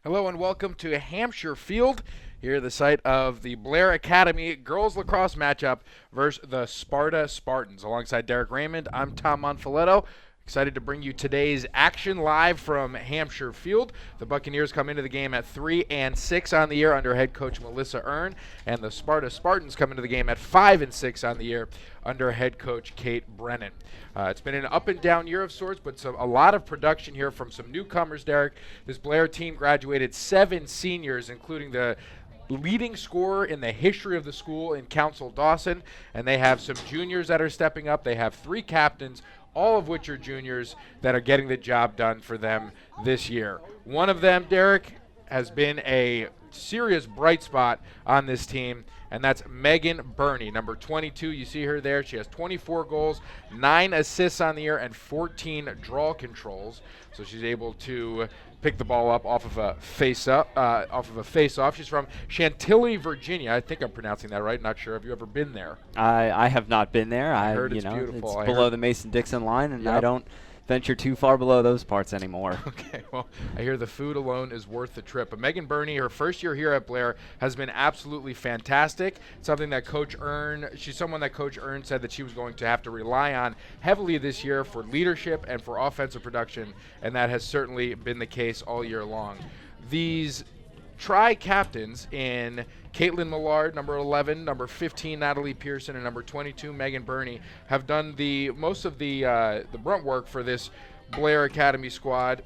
Hello and welcome to Hampshire Field, here the site of the Blair Academy girls lacrosse matchup versus the Sparta Spartans. Alongside Derek Raymond, I'm Tom Monfiletto. Excited to bring you today's action live from Hampshire Field. The Buccaneers come into the game at 3-6 on the year under head coach Melissa Earn, and the Sparta Spartans come into the game at 5-6 on the year under head coach Kate Brennan. It's been an up and down year of sorts, but a lot of production here from some newcomers, Derek. This Blair team graduated 7 seniors, including the leading scorer in the history of the school in Council Dawson, and they have some juniors that are stepping up. They have 3 captains, all of which are juniors that are getting the job done for them this year. One of them, Derek, has been a serious bright spot on this team, and that's Megan Burney, number 22. You see her there. She has 24 goals, 9 assists on the year, and 14 draw controls. So she's able to pick the ball up off of a face-off. She's from Chantilly, Virginia. I think I'm pronouncing that right. Not sure. Have you ever been there? I have not been there. I heard it's beautiful. It's below the Mason-Dixon line, and I don't venture too far below those parts anymore. Okay, well, I hear the food alone is worth the trip. But Megan Burney, her first year here at Blair, has been absolutely fantastic. Something that she's someone that Coach Earn said that she was going to have to rely on heavily this year for leadership and for offensive production, and that has certainly been the case all year long. These tri-captains in Caitlin Millard, number 11, number 15, Natalie Pearson, and number 22, Megan Burney, have done most of the brunt work for this Blair Academy squad.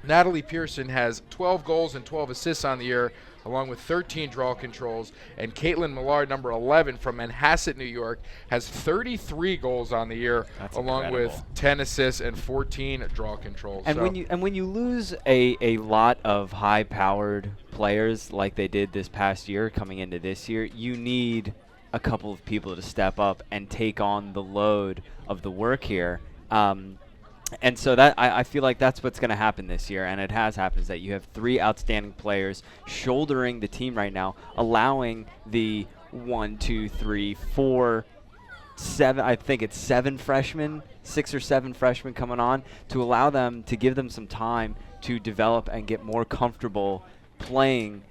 Natalie Pearson has 12 goals and 12 assists on the year, along with 13 draw controls. And Caitlin Millard, number 11 from Manhasset, New York, has 33 goals on the year, along with 10 assists and 14 draw controls. And when you lose a lot of high-powered players like they did this past year coming into this year, you need a couple of people to step up and take on the load of the work here. And so that I feel like that's what's going to happen this year, and it has happened, is that you have 3 outstanding players shouldering the team right now, allowing the 1, 2, 3, 4, 7, I think it's 7 freshmen, 6 or 7 freshmen coming on, to allow them to give them some time to develop and get more comfortable playing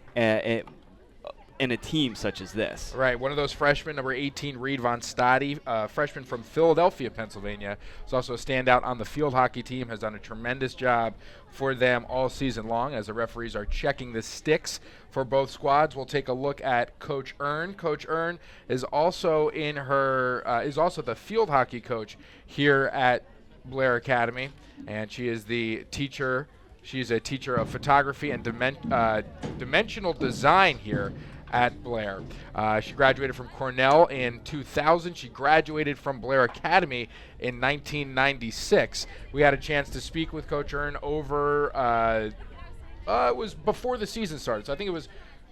in a team such as this. Right, one of those freshmen, number 18, Reed Von Stade, freshman from Philadelphia, Pennsylvania, is also a standout on the field hockey team, has done a tremendous job for them all season long as the referees are checking the sticks for both squads. We'll take a look at Coach Earn. Coach Earn is also the field hockey coach here at Blair Academy, and she is the teacher. She's a teacher of photography and dimensional design here at Blair. She graduated from Cornell in 2000. She graduated from Blair Academy in 1996. We had a chance to speak with Coach Earn over, it was before the season started, so I think it was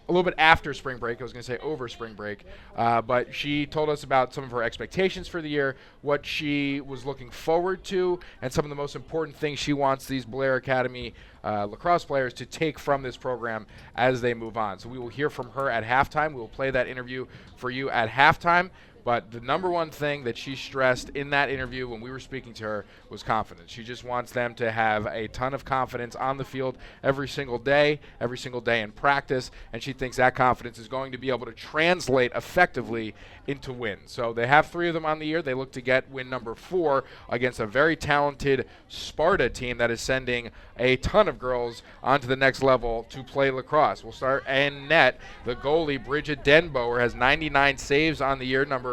a little bit after spring break. I was going to say over spring break. But she told us about some of her expectations for the year, what she was looking forward to, and some of the most important things she wants these Blair Academy lacrosse players to take from this program as they move on. So we will hear from her at halftime. We will play that interview for you at halftime. But the number one thing that she stressed in that interview when we were speaking to her was confidence. She just wants them to have a ton of confidence on the field every single day in practice, and she thinks that confidence is going to be able to translate effectively into wins. So they have 3 of them on the year. They look to get win number 4 against a very talented Sparta team that is sending a ton of girls onto the next level to play lacrosse. We'll start in net. The goalie, Bridget Denboer, has 99 saves on the year, number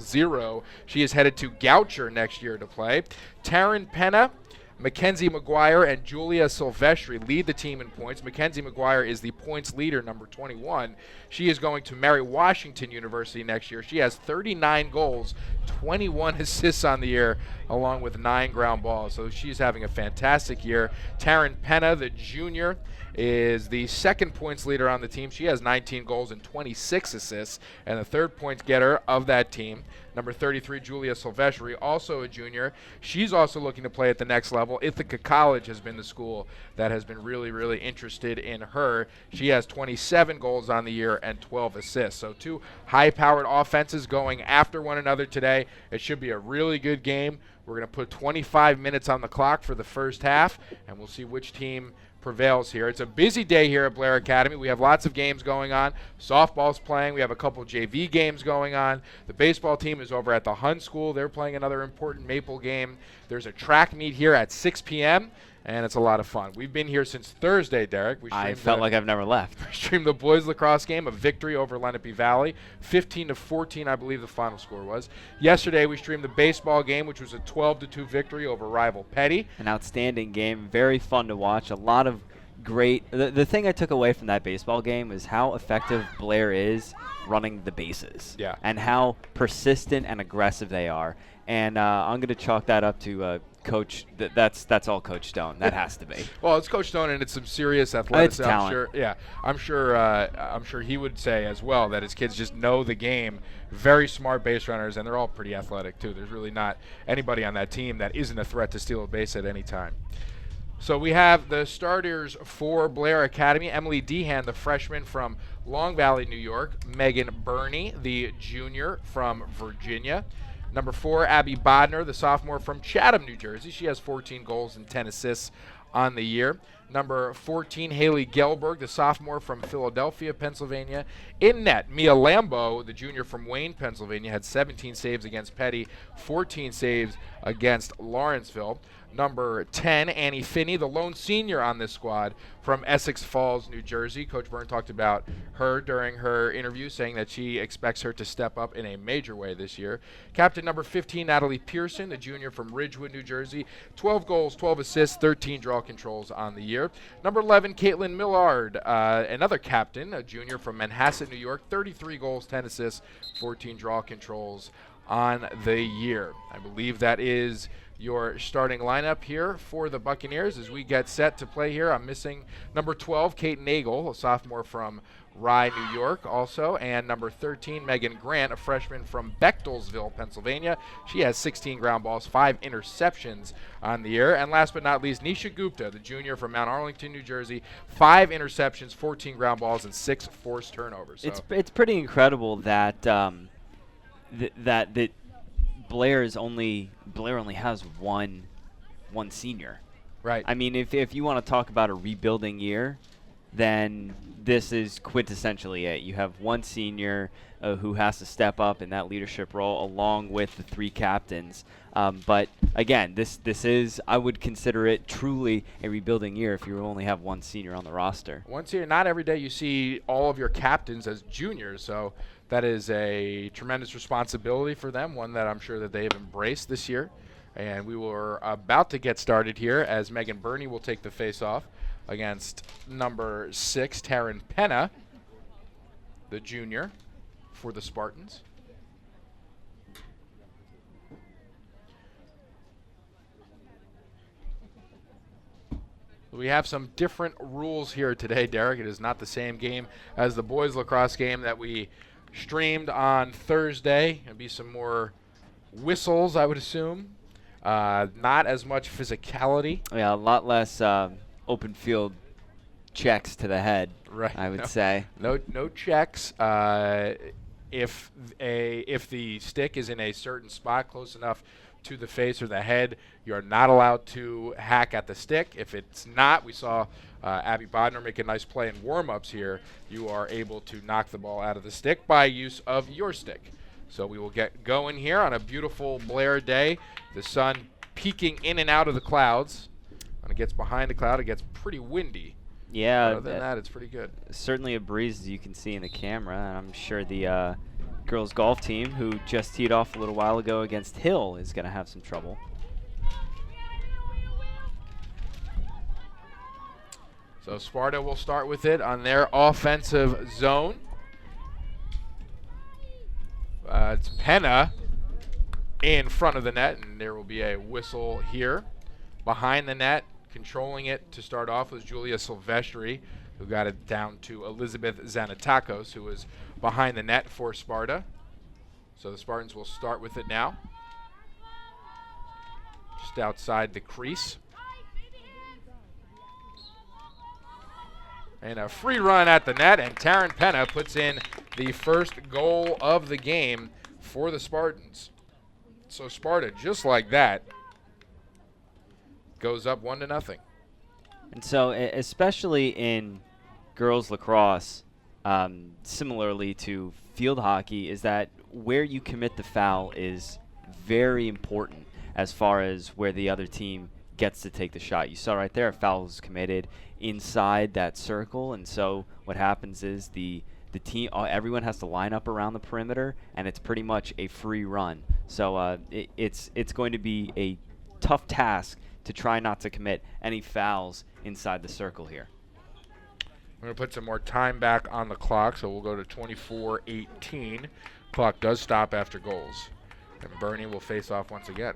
00. She is headed to Goucher next year to play. Taryn Penna, Mackenzie McGuire, and Julia Silvestri lead the team in points. Mackenzie McGuire is the points leader, number 21. She is going to Mary Washington University next year. She has 39 goals, 21 assists on the year, along with 9 ground balls. So she's having a fantastic year. Taryn Penna, the junior, is the second points leader on the team. She has 19 goals and 26 assists, and the third point getter of that team, number 33, Julia Silvestri, also a junior. She's also looking to play at the next level. Ithaca College has been the school that has been really, really interested in her. She has 27 goals on the year and 12 assists. So 2 high-powered offenses going after one another today. It should be a really good game. We're going to put 25 minutes on the clock for the first half, and we'll see which team prevails here. It's a busy day here at Blair Academy. We have lots of games going on. Softball's playing. We have a couple JV games going on. The baseball team is over at the Hun School. They're playing another important Maple game. There's a track meet here at 6 p.m., and it's a lot of fun. We've been here since Thursday, Derek. I felt like I've never left. We streamed the boys lacrosse game, a victory over Lenape Valley, 15-14, I believe the final score was. Yesterday, we streamed the baseball game, which was a 12-2 victory over rival Petty. An outstanding game, very fun to watch. A lot of great. The thing I took away from that baseball game is how effective Blair is running the bases. Yeah. And how persistent and aggressive they are. And I'm going to chalk that up to Coach. That's all Coach Stone. That has to be. Well, it's Coach Stone, and it's some serious athleticism. It's talent. I'm sure he would say as well that his kids just know the game. Very smart base runners, and they're all pretty athletic too. There's really not anybody on that team that isn't a threat to steal a base at any time. So we have the starters for Blair Academy. Emily Dehan, the freshman from Long Valley, New York. Megan Burney, the junior from Virginia. Number 4, Abby Bodner, the sophomore from Chatham, New Jersey. She has 14 goals and 10 assists on the year. Number 14, Haley Gelberg, the sophomore from Philadelphia, Pennsylvania. In net, Mia Lambo, the junior from Wayne, Pennsylvania, had 17 saves against Petty, 14 saves against Lawrenceville. Number 10, Annie Finney, the lone senior on this squad from Essex Falls, New Jersey. Coach Byrne talked about her during her interview, saying that she expects her to step up in a major way this year. Captain number 15, Natalie Pearson, the junior from Ridgewood, New Jersey. 12 goals, 12 assists, 13 draw controls on the year. Number 11, Caitlin Millard, another captain, a junior from Manhasset, New York. 33 goals, 10 assists, 14 draw controls on the year. I believe that is your starting lineup here for the Buccaneers as we get set to play here. I'm missing number 12, Kate Nagel, a sophomore from Rye, New York also, and number 13, Megan Grant, a freshman from Bechtelsville, Pennsylvania. She has 16 ground balls, 5 interceptions on the year. And last but not least, Nisha Gupta, the junior from Mount Arlington, New Jersey, 5 interceptions, 14 ground balls, and 6 forced turnovers. So it's pretty incredible that that Blair only has one senior. Right. I mean, if you want to talk about a rebuilding year, then this is quintessentially it. You have one senior who has to step up in that leadership role along with the 3 captains. But again, this is, I would consider it truly a rebuilding year if you only have one senior on the roster. One senior, not every day you see all of your captains as juniors, so that is a tremendous responsibility for them, one that I'm sure that they have embraced this year. And we were about to get started here as Megan Burney will take the face-off against number 6, Taryn Penna, the junior for the Spartans. We have some different rules here today, Derek. It is not the same game as the boys lacrosse game that we streamed on Thursday. There'll be some more whistles, I would assume. Not as much physicality. Yeah, a lot less open field checks to the head, right? I would say. No checks. If the stick is in a certain spot close enough to the face or the head, you're not allowed to hack at the stick. If it's not, we saw Abby Bodner make a nice play in warm-ups here. You are able to knock the ball out of the stick by use of your stick. So we will get going here on a beautiful Blair day. The sun peeking in and out of the clouds. When it gets behind the cloud, it gets pretty windy. Yeah. Other than that, it's pretty good. Certainly a breeze, as you can see in the camera. And I'm sure the girls golf team, who just teed off a little while ago against Hill, is going to have some trouble. So Sparta will start with it on their offensive zone. It's Penna in front of the net, and there will be a whistle here. Behind the net, controlling it to start off, was Julia Silvestri, who got it down to Elizabeth Zanatakos, who was behind the net for Sparta. So the Spartans will start with it now. Just outside the crease. And a free run at the net, and Taryn Penna puts in the first goal of the game for the Spartans. So Sparta, just like that, goes up 1-0. And so, especially in girls lacrosse, similarly to field hockey, is that where you commit the foul is very important as far as where the other team gets to take the shot. You saw right there, a foul is committed inside that circle, and so what happens is the team, everyone has to line up around the perimeter, and it's pretty much a free run. So it's going to be a tough task to try not to commit any fouls inside the circle here. We're going to put some more time back on the clock, so we'll go to 24-18. Clock does stop after goals. And Bernie will face off once again.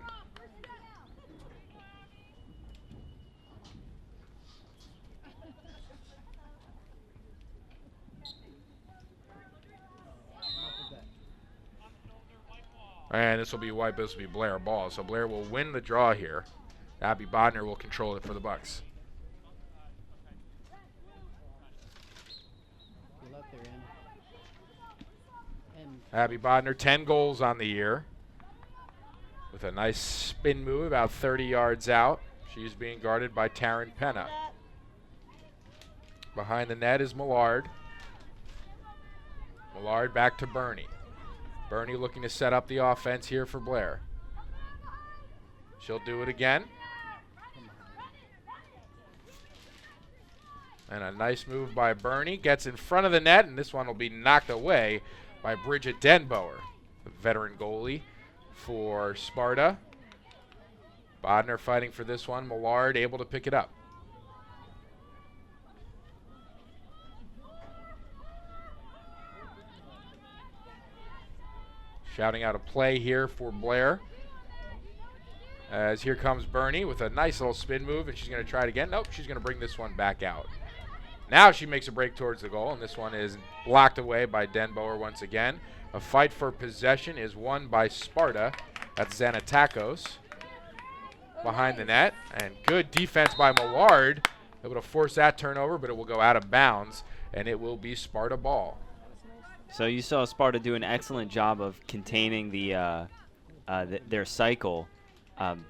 And this will be white, but this will be Blair ball. So Blair will win the draw here. Abby Bodner will control it for the Bucks. Abby Bodner, 10 goals on the year. With a nice spin move about 30 yards out. She's being guarded by Taryn Penna. Behind the net is Millard. Millard back to Bernie. Bernie looking to set up the offense here for Blair. She'll do it again. And a nice move by Bernie. Gets in front of the net, and this one will be knocked away by Bridget Denboer, the veteran goalie for Sparta. Bodner fighting for this one. Millard able to pick it up. Shouting out a play here for Blair. As here comes Bernie with a nice little spin move, and she's going to try it again. Nope, she's going to bring this one back out. Now she makes a break towards the goal, and this one is blocked away by Denboer once again. A fight for possession is won by Sparta. That's Xanatakos behind the net. And good defense by Millard. Able to force that turnover, but it will go out of bounds, and it will be Sparta ball. So you saw Sparta do an excellent job of containing their cycle,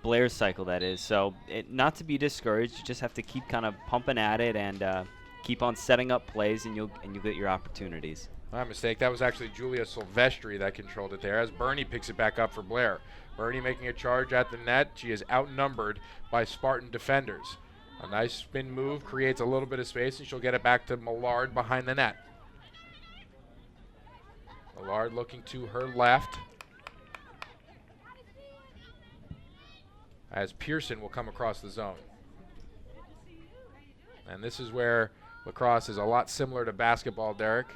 Blair's cycle, that is. So not to be discouraged, you just have to keep kind of pumping at it and keep on setting up plays, and you'll get your opportunities. My mistake. That was actually Julia Silvestri that controlled it there as Bernie picks it back up for Blair. Bernie making a charge at the net. She is outnumbered by Spartan defenders. A nice spin move creates a little bit of space, and she'll get it back to Millard behind the net. Millard looking to her left as Pearson will come across the zone. And this is where lacrosse is a lot similar to basketball, Derek.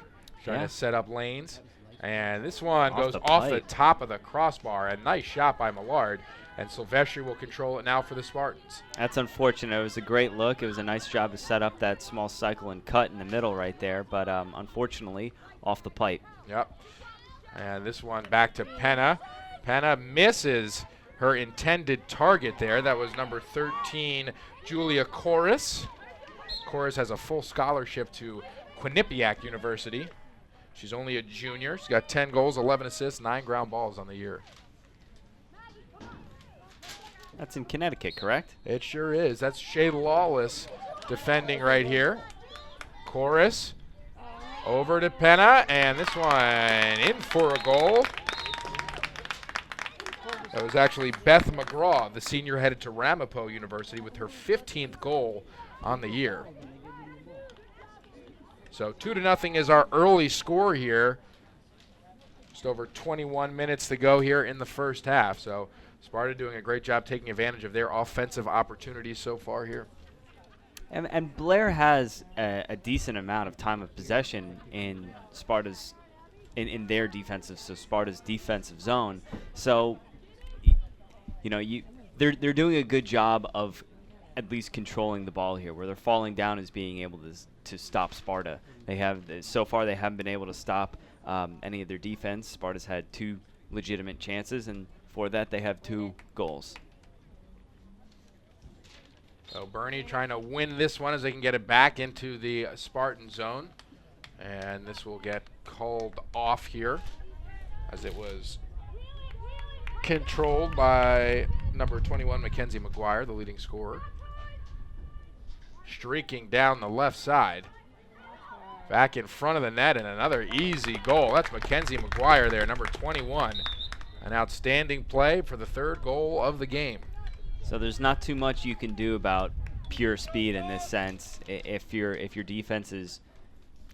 Trying to set up lanes. And this one goes off the top of the crossbar. A nice shot by Millard. And Silvestri will control it now for the Spartans. That's unfortunate. It was a great look. It was a nice job to set up that small cycle and cut in the middle right there. But unfortunately, off the pipe. Yep. And this one back to Penna. Penna misses her intended target there. That was number 13, Julia Corris. Corris has a full scholarship to Quinnipiac University. She's only a junior. She's got 10 goals, 11 assists, 9 ground balls on the year. That's in Connecticut, correct? It sure is. That's Shay Lawless defending right here. Corris over to Penna, and this one in for a goal. That was actually Beth McGraw, the senior headed to Ramapo University with her 15th goal on the year. So 2-0 is our early score here. Just over 21 minutes to go here in the first half. So Sparta doing a great job taking advantage of their offensive opportunities so far here. And Blair has a decent amount of time of possession in Sparta's in their defensive, so Sparta's defensive zone. So they're doing a good job of at least controlling the ball here. Where they're falling down is being able to stop Sparta. So far they haven't been able to stop any of their defense. Sparta's had 2 legitimate chances, and for that they have 2 goals. So Bernie trying to win this one as they can get it back into the Spartan zone. And this will get called off here as it was controlled by number 21, Mackenzie McGuire, the leading scorer. Streaking down the left side. Back in front of the net, and another easy goal. That's Mackenzie McGuire there, number 21. An outstanding play for the third goal of the game. So there's not too much you can do about pure speed in this sense if your defense is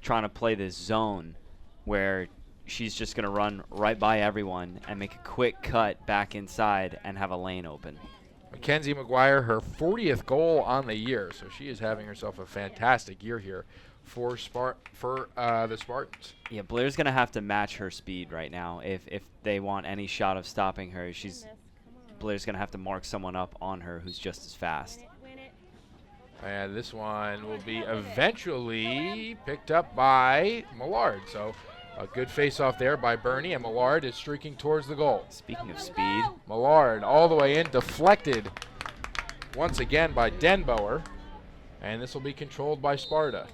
trying to play this zone where she's just going to run right by everyone and make a quick cut back inside and have a lane open. Mackenzie McGuire, her 40th goal on the year, so she is having herself a fantastic year here for the Spartans. Yeah, Blair's going to have to match her speed right now if they want any shot of stopping her. Blair's going to have to mark someone up on her who's just as fast. And this one will be eventually picked up by Millard. So a good face-off there by Bernie, and Millard is streaking towards the goal. Speaking of speed, Millard all the way in, deflected once again by Denboer. And this will be controlled by Sparta.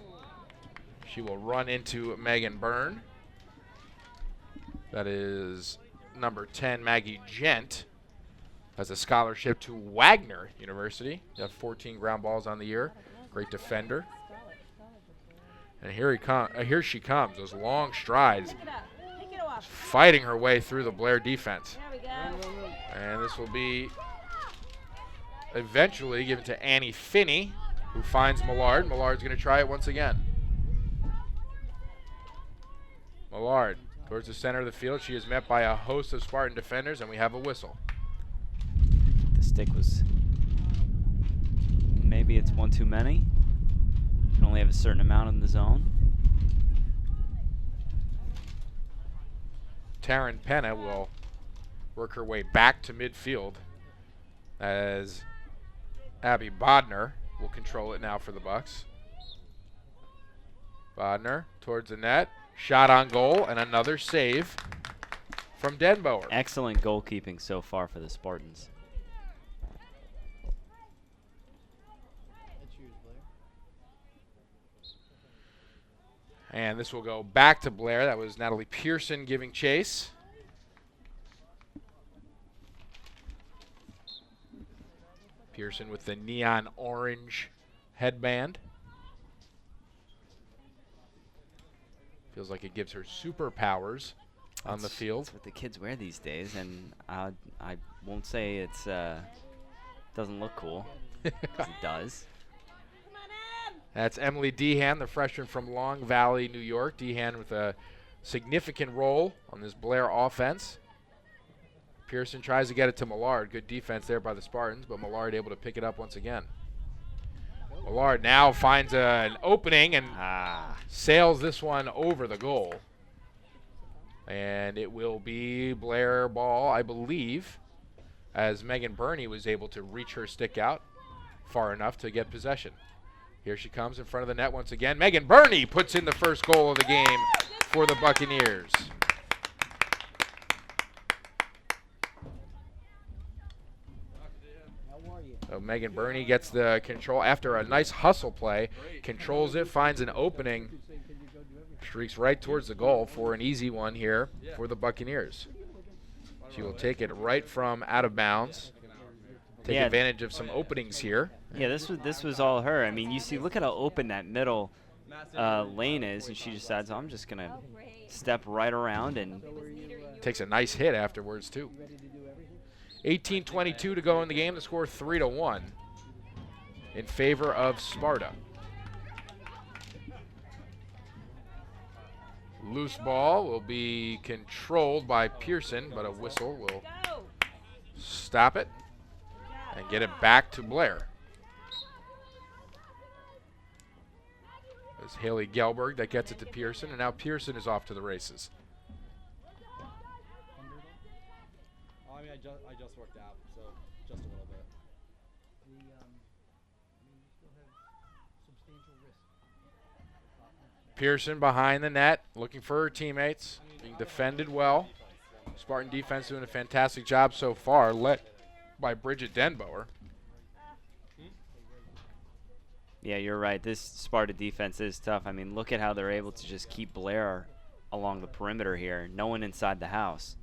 She will run into Megan Byrne. That is number 10, Maggie Gent. Has a scholarship to Wagner University. Got 14 ground balls on the year. Great defender. And here she comes. Those long strides. Fighting her way through the Blair defense. And this will be eventually given to Annie Finney, who finds Millard. Millard's going to try it once again. Millard towards the center of the field. She is met by a host of Spartan defenders, and we have a whistle. the stick was, maybe it's one too many. You can only have a certain amount in the zone. Taryn Penna will work her way back to midfield as Abby Bodner will control it now for the Bucks. Bodner towards the net, shot on goal, and another save from Denboer. Excellent goalkeeping so far for the Spartans. And this will go back to Blair. That was Natalie Pearson giving chase. Pearson with the neon orange headband. Feels like it gives her superpowers on the field. That's what the kids wear these days, and I won't say it's doesn't look cool, 'cause it does. That's Emily Dehan, the freshman from Long Valley, New York. Dehan with a significant role on this Blair offense. Pearson tries to get it to Millard. Good defense there by the Spartans, but Millard able to pick it up once again. Millard now finds an opening and sails this one over the goal. And it will be Blair ball, I believe, as Megan Burney was able to reach her stick out far enough to get possession. Here she comes in front of the net once again. Megan Burney puts in the first goal of the game for the Buccaneers. So Megan Burney gets the control after a nice hustle play, controls it, finds an opening, streaks right towards the goal for an easy one here for the Buccaneers. She will take it right from out of bounds. Take advantage of some openings here. Yeah, this was all her. I mean, you see, look at how open that middle lane is, and she decides, I'm just gonna step right around and takes a nice hit afterwards too. 18:22 to go in the game. The score 3-1 in favor of Sparta. Loose ball will be controlled by Pearson, but a whistle will stop it and get it back to Blair. It's Haley Gelberg that gets it to Pearson, and now Pearson is off to the races. I just worked out, so just a little bit. Pearson behind the net, looking for her teammates, being defended well. Spartan defense doing a fantastic job so far, led by Bridget Denboer. yeah, you're right. This Sparta defense is tough. I mean, look at how they're able to just keep Blair along the perimeter here. No one inside the house.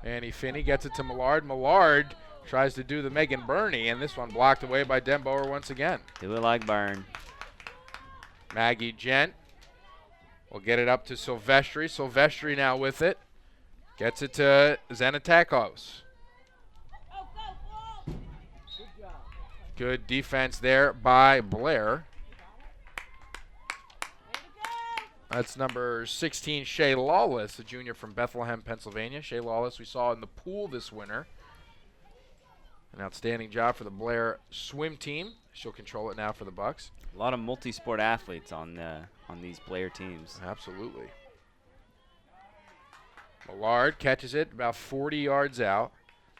Annie Finney gets it to Millard. Millard tries to do the Megan Burney, and this one blocked away by Denboer once again. Do it like Burn. Maggie Gent will get it up to Silvestri. Silvestri now with it. Gets it to Zanatakos. Good defense there by Blair. That's number 16, Shay Lawless, a junior from Bethlehem, Pennsylvania. Shay Lawless we saw in the pool this winter. An outstanding job for the Blair swim team. She'll control it now for the Bucks. A lot of multi-sport athletes on these Blair teams. Absolutely. Millard catches it about 40 yards out.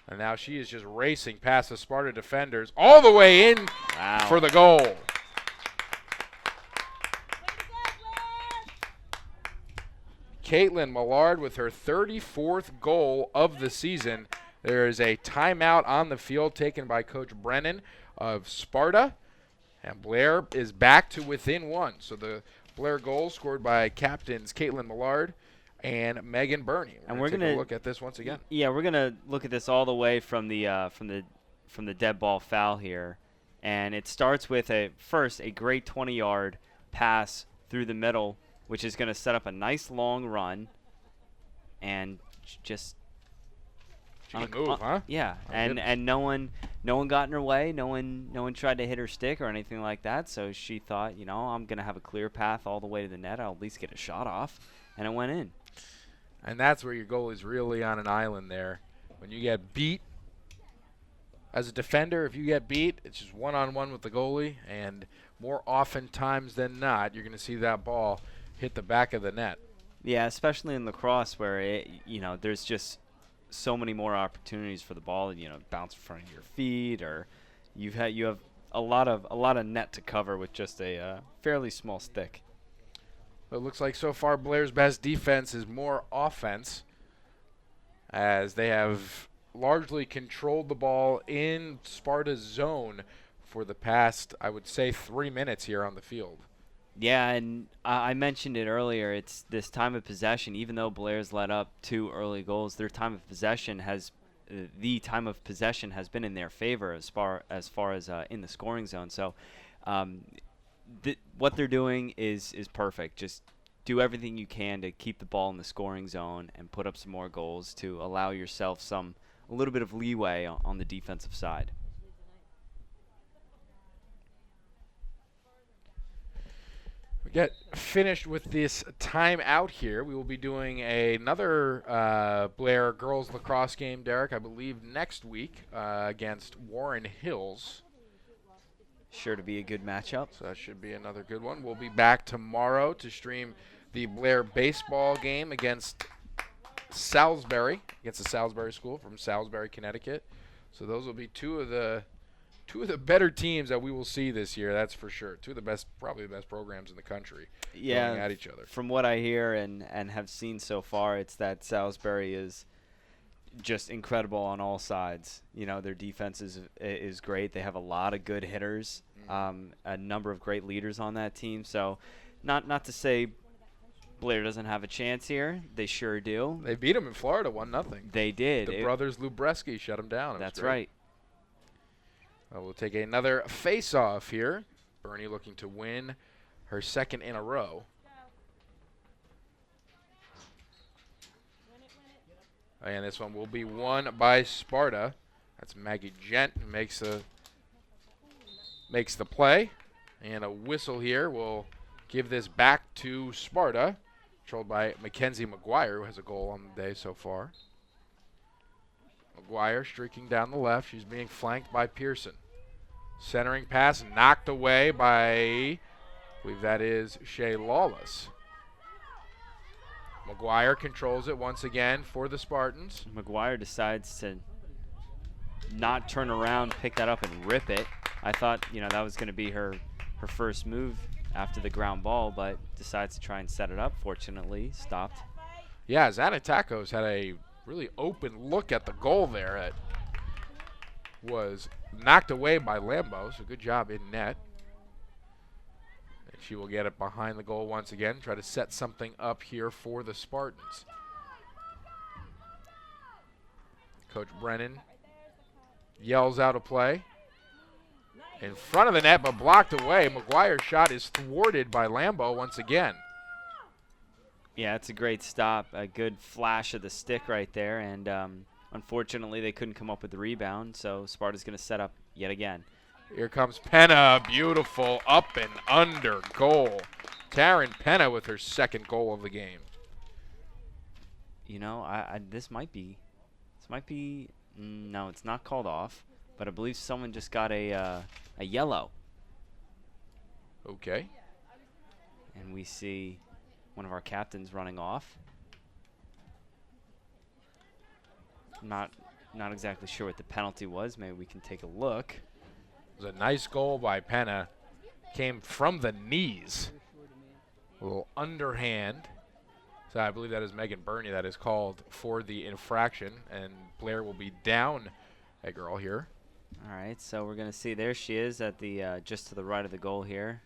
And now she is just racing past the Sparta defenders all the way in for the goal. Caitlin Millard with her 34th goal of the season. There is a timeout on the field taken by Coach Brennan of Sparta. And Blair is back to within one. So the Blair goal scored by captains Caitlin Millard and Megan Burney. We're going to look at this once again. Yeah, we're going to look at this all the way from the dead ball foul here. And it starts with a great 20-yard pass through the middle, which is going to set up a nice long run, and just she can move, huh? Yeah, and no one got in her way. No one tried to hit her stick or anything like that. So she thought, I'm going to have a clear path all the way to the net. I'll at least get a shot off, and it went in. And that's where your goalie's really on an island there. When you get beat as a defender, if you get beat, it's just one-on-one with the goalie, and more often times than not, you're going to see that ball hit the back of the net. Yeah, especially in lacrosse where there's just so many more opportunities for the ball, bounce in front of your feet, or you have a lot of net to cover with just a fairly small stick. It looks like so far Blair's best defense is more offense, as they have largely controlled the ball in Sparta's zone for the past, I would say, 3 minutes here on the field. Yeah, and I mentioned it earlier. It's this time of possession. Even though Blair's let up 2 early goals, their time of possession has been in their favor as far as in the scoring zone. So, what they're doing is perfect. Just do everything you can to keep the ball in the scoring zone and put up some more goals to allow yourself a little bit of leeway on the defensive side. We get finished with this timeout here. We will be doing another Blair girls lacrosse game, Derek, I believe next week against Warren Hills. Sure to be a good matchup. So that should be another good one. We'll be back tomorrow to stream the Blair baseball game against Salisbury, against the Salisbury School from Salisbury, Connecticut. So those will be two of the better teams that we will see this year, that's for sure. Two of the best, probably the best programs in the country going at each other. From what I hear and have seen so far, it's that Salisbury is just incredible on all sides. Their defense is great. They have a lot of good hitters, a number of great leaders on that team. So not to say Blair doesn't have a chance here. They sure do. They beat them in Florida 1-0. They did. The brothers Lubreski shut them down. That's right. We'll take another face-off here. Bernie looking to win her second in a row. And this one will be won by Sparta. That's Maggie Gent who makes the play. And a whistle here will give this back to Sparta, controlled by Mackenzie McGuire, who has a goal on the day so far. McGuire streaking down the left. She's being flanked by Pearson. Centering pass knocked away by, I believe that is Shay Lawless. McGuire controls it once again for the Spartans. McGuire decides to not turn around, pick that up, and rip it. I thought, that was going to be her first move after the ground ball, but decides to try and set it up. Fortunately, stopped. Yeah, Zanatakos had a really open look at the goal there. It was knocked away by Lambo, so good job in net. And she will get it behind the goal once again, try to set something up here for the Spartans. Coach Brennan Yells out a play. In front of the net, but blocked away. McGuire's shot is thwarted by Lambo once again. Yeah, it's a great stop. A good flash of the stick right there. And unfortunately, they couldn't come up with the rebound. So Sparta's going to set up yet again. Here comes Penna. Beautiful up and under goal. Taryn Penna with her second goal of the game. You know, this might be, no, it's not called off, but I believe someone just got a yellow. Okay. And we see one of our captains running off. Not exactly sure what the penalty was. Maybe we can take a look. It was a nice goal by Penna. Came from the knees. A little underhand. So I believe that is Megan Burney that is called for the infraction, and Blair will be down a girl here. All right, so we're going to see, there she is at the just to the right of the goal here.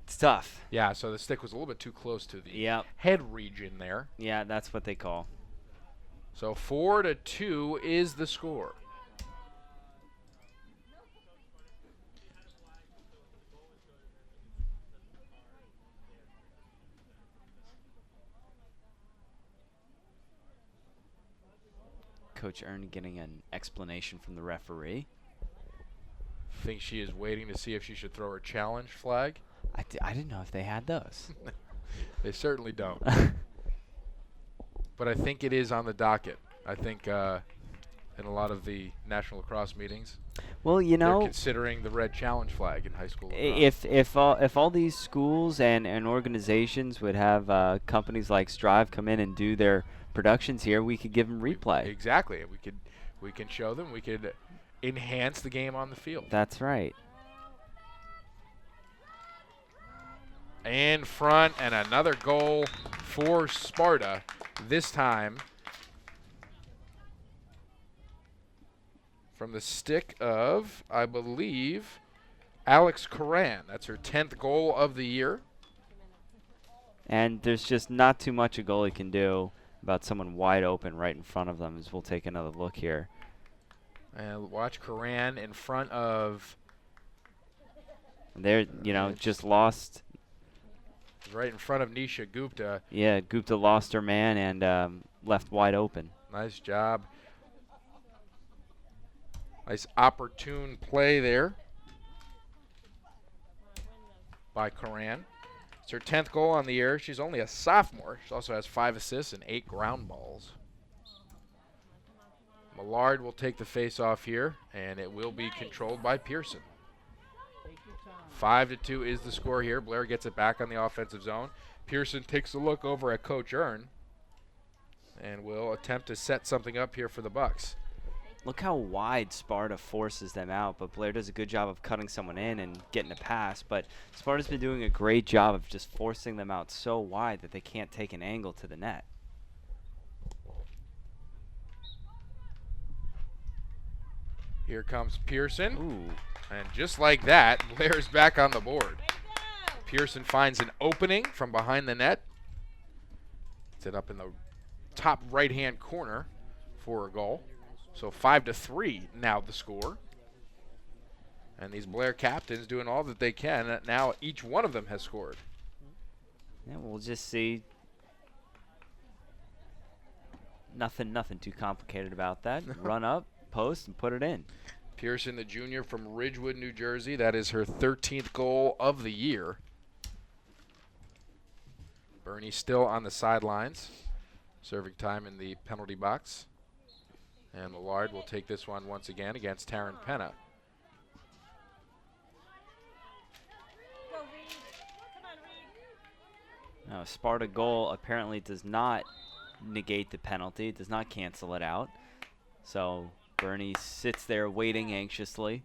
It's tough. Yeah, so the stick was a little bit too close to the Yep. head region there. Yeah, that's what they call. So 4-2 is the score. Coach Ern getting an explanation from the referee. Think she is waiting to see if she should throw her challenge flag. I didn't know if they had those. They certainly don't. But I think it is on the docket. I think in a lot of the National Lacrosse meetings, Well, you they're know, considering the red challenge flag in high school lacrosse. if all these schools and organizations would have companies like Strive come in and do their productions here, we could give them replay. Exactly. We can show them. We could enhance the game on the field. That's right. In front, and another goal for Sparta. This time from the stick of, I believe, Alex Coran. That's her 10th goal of the year. And there's just not too much a goalie can do about someone wide open right in front of them, as we'll take another look here. And watch Coran in front of. They're, just lost. Right in front of Nisha Gupta. Yeah, Gupta lost her man and left wide open. Nice job. Nice opportune play there by Coran. It's her 10th goal on the year. She's only a sophomore. She also has 5 assists and 8 ground balls. Millard will take the face-off here, and it will be controlled by Pearson. 5-2 is the score here. Blair gets it back on the offensive zone. Pearson takes a look over at Coach Ern and will attempt to set something up here for the Bucks. Look how wide Sparta forces them out, but Blair does a good job of cutting someone in and getting a pass. But Sparta's been doing a great job of just forcing them out so wide that they can't take an angle to the net. Here comes Pearson. Ooh. And just like that, Blair's back on the board. Pearson finds an opening from behind the net. Gets it up in the top right-hand corner for a goal. So 5-3 now the score. And these Blair captains doing all that they can. Now each one of them has scored. Yeah, we'll just see. Nothing too complicated about that. Run up, post, and put it in. Pearson, the junior from Ridgewood, New Jersey. That is her 13th goal of the year. Bernie still on the sidelines, serving time in the penalty box. And Millard will take this one once again against Taryn Penna. Now, a Sparta goal apparently does not negate the penalty. It does not cancel it out. So Bernie sits there waiting anxiously.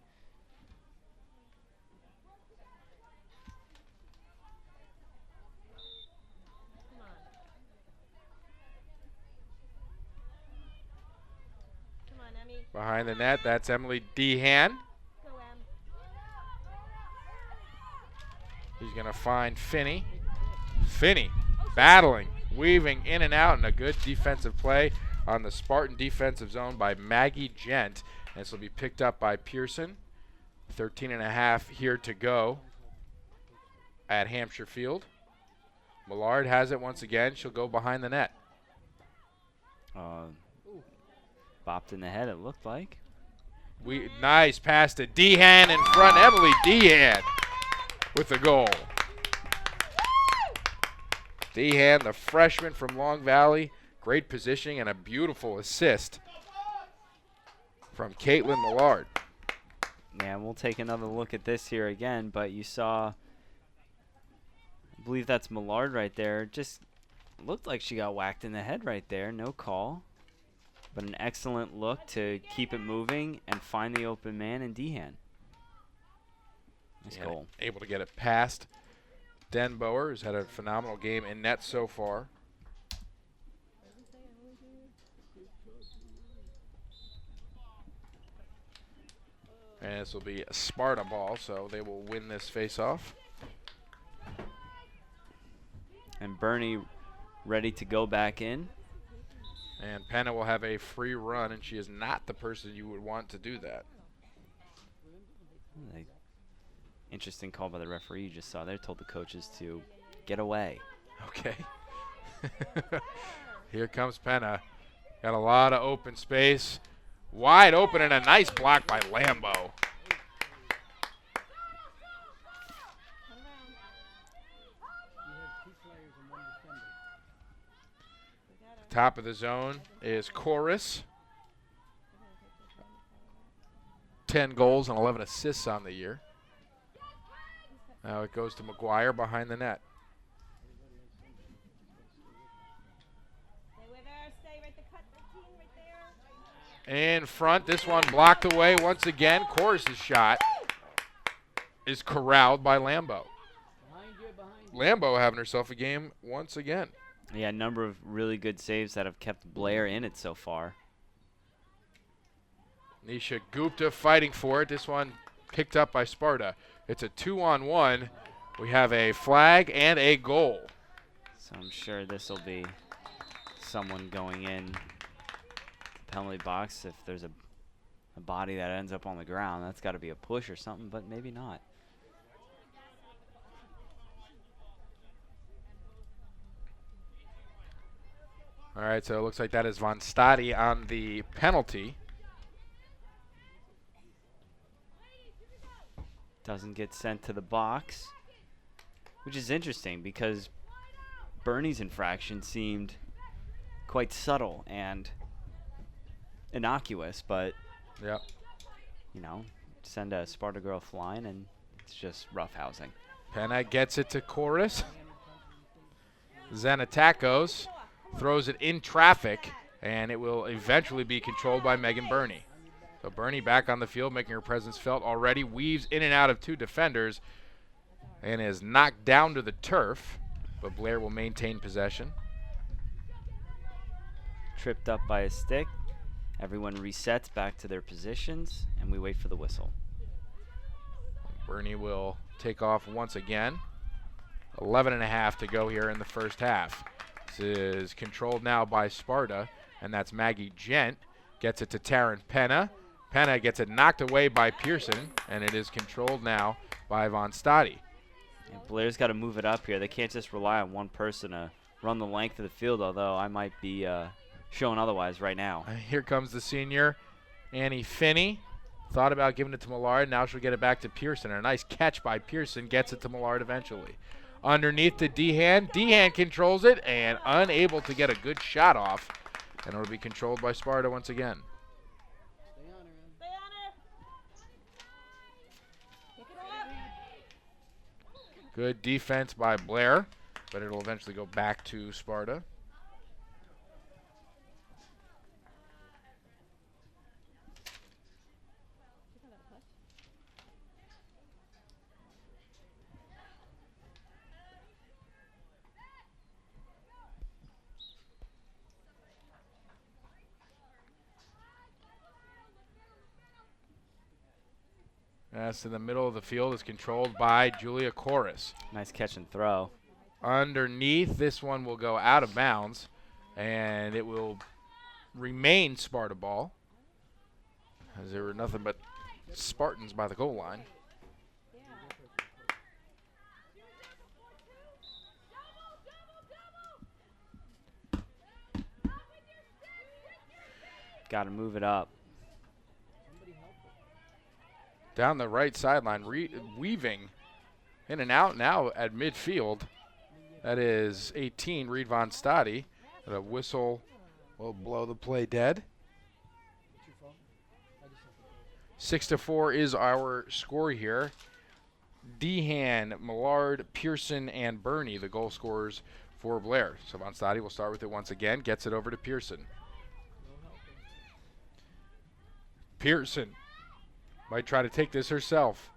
Behind the net, that's Emily Dehan. He's going to find Finney. Finney battling weaving in and out, and a good defensive play on the Spartan defensive zone by Maggie Gent. And this will be picked up by Pearson. 13.5 here to go at Hampshire Field. Millard has it once again. She'll go behind the net. Bopped in the head, it looked like. Nice pass to Dehan in front. Emily Dehan with the goal. Dehan, the freshman from Long Valley. Great positioning and a beautiful assist from Caitlin Millard. Yeah, we'll take another look at this here again, but you saw, I believe that's Millard right there. Just looked like she got whacked in the head right there. No call, but an excellent look to keep it moving and find the open man in Dehan. Nice goal. Able to get it past Denboer, who's had a phenomenal game in net so far. And this will be a Sparta ball, so they will win this face-off. And Bernie ready to go back in. And Penna will have a free run, and she is not the person you would want to do that. Interesting call by the referee you just saw there. Told the coaches to get away. Okay. Here comes Penna. Got a lot of open space. Wide open and a nice block by Lambo. Top of the zone is Chorus. 10 goals and 11 assists on the year. Now it goes to McGuire behind the net. In front, this one blocked away once again. Chorus's shot is corralled by Lambo. Lambo having herself a game once again. Yeah, a number of really good saves that have kept Blair in it so far. Nisha Gupta fighting for it. This one picked up by Sparta. It's a 2-on-1. We have a flag and a goal. So I'm sure this will be someone going in penalty box. If there's a body that ends up on the ground, that's got to be a push or something, but maybe not. All right, so it looks like that is Von Stadi on the penalty. Doesn't get sent to the box, which is interesting because Bernie's infraction seemed quite subtle and innocuous, but yep, you know, send a Sparta girl flying and it's just roughhousing. Penna gets it to Chorus. Zanatakos throws it in traffic, and it will eventually be controlled by Megan Burney. So Burney back on the field, making her presence felt already, weaves in and out of two defenders, and is knocked down to the turf, but Blair will maintain possession. Tripped up by a stick. Everyone resets back to their positions, and we wait for the whistle. Burney will take off once again. 11.5 to go here in the first half. This is controlled now by Sparta, and that's Maggie Gent. Gets it to Taryn Penna. Penna gets it knocked away by Pearson, and it is controlled now by Von Stadi. Yeah, Blair's got to move it up here. They can't just rely on one person to run the length of the field, although I might be showing otherwise right now. Here comes the senior, Annie Finney. Thought about giving it to Millard. Now she'll get it back to Pearson. And a nice catch by Pearson gets it to Millard eventually. Underneath to Dehan. Dehan controls it and unable to get a good shot off. And it'll be controlled by Sparta once again. Good defense by Blair, but it'll eventually go back to Sparta. That's in the middle of the field, is controlled by Julia Chorus. Nice catch and throw. underneath. This one will go out of bounds, and it will remain Sparta ball, as there were nothing but Spartans by the goal line. Got to move it up. Down the right sideline, weaving in and out now at midfield. That is 18, Reed Von Stadi. But a whistle will blow the play dead. 6-4 is our score here. Dehan, Millard, Pearson, and Burney, the goal scorers for Blair. So Von Stadi will start with it once again, gets it over to Pearson. Pearson might try to take this herself.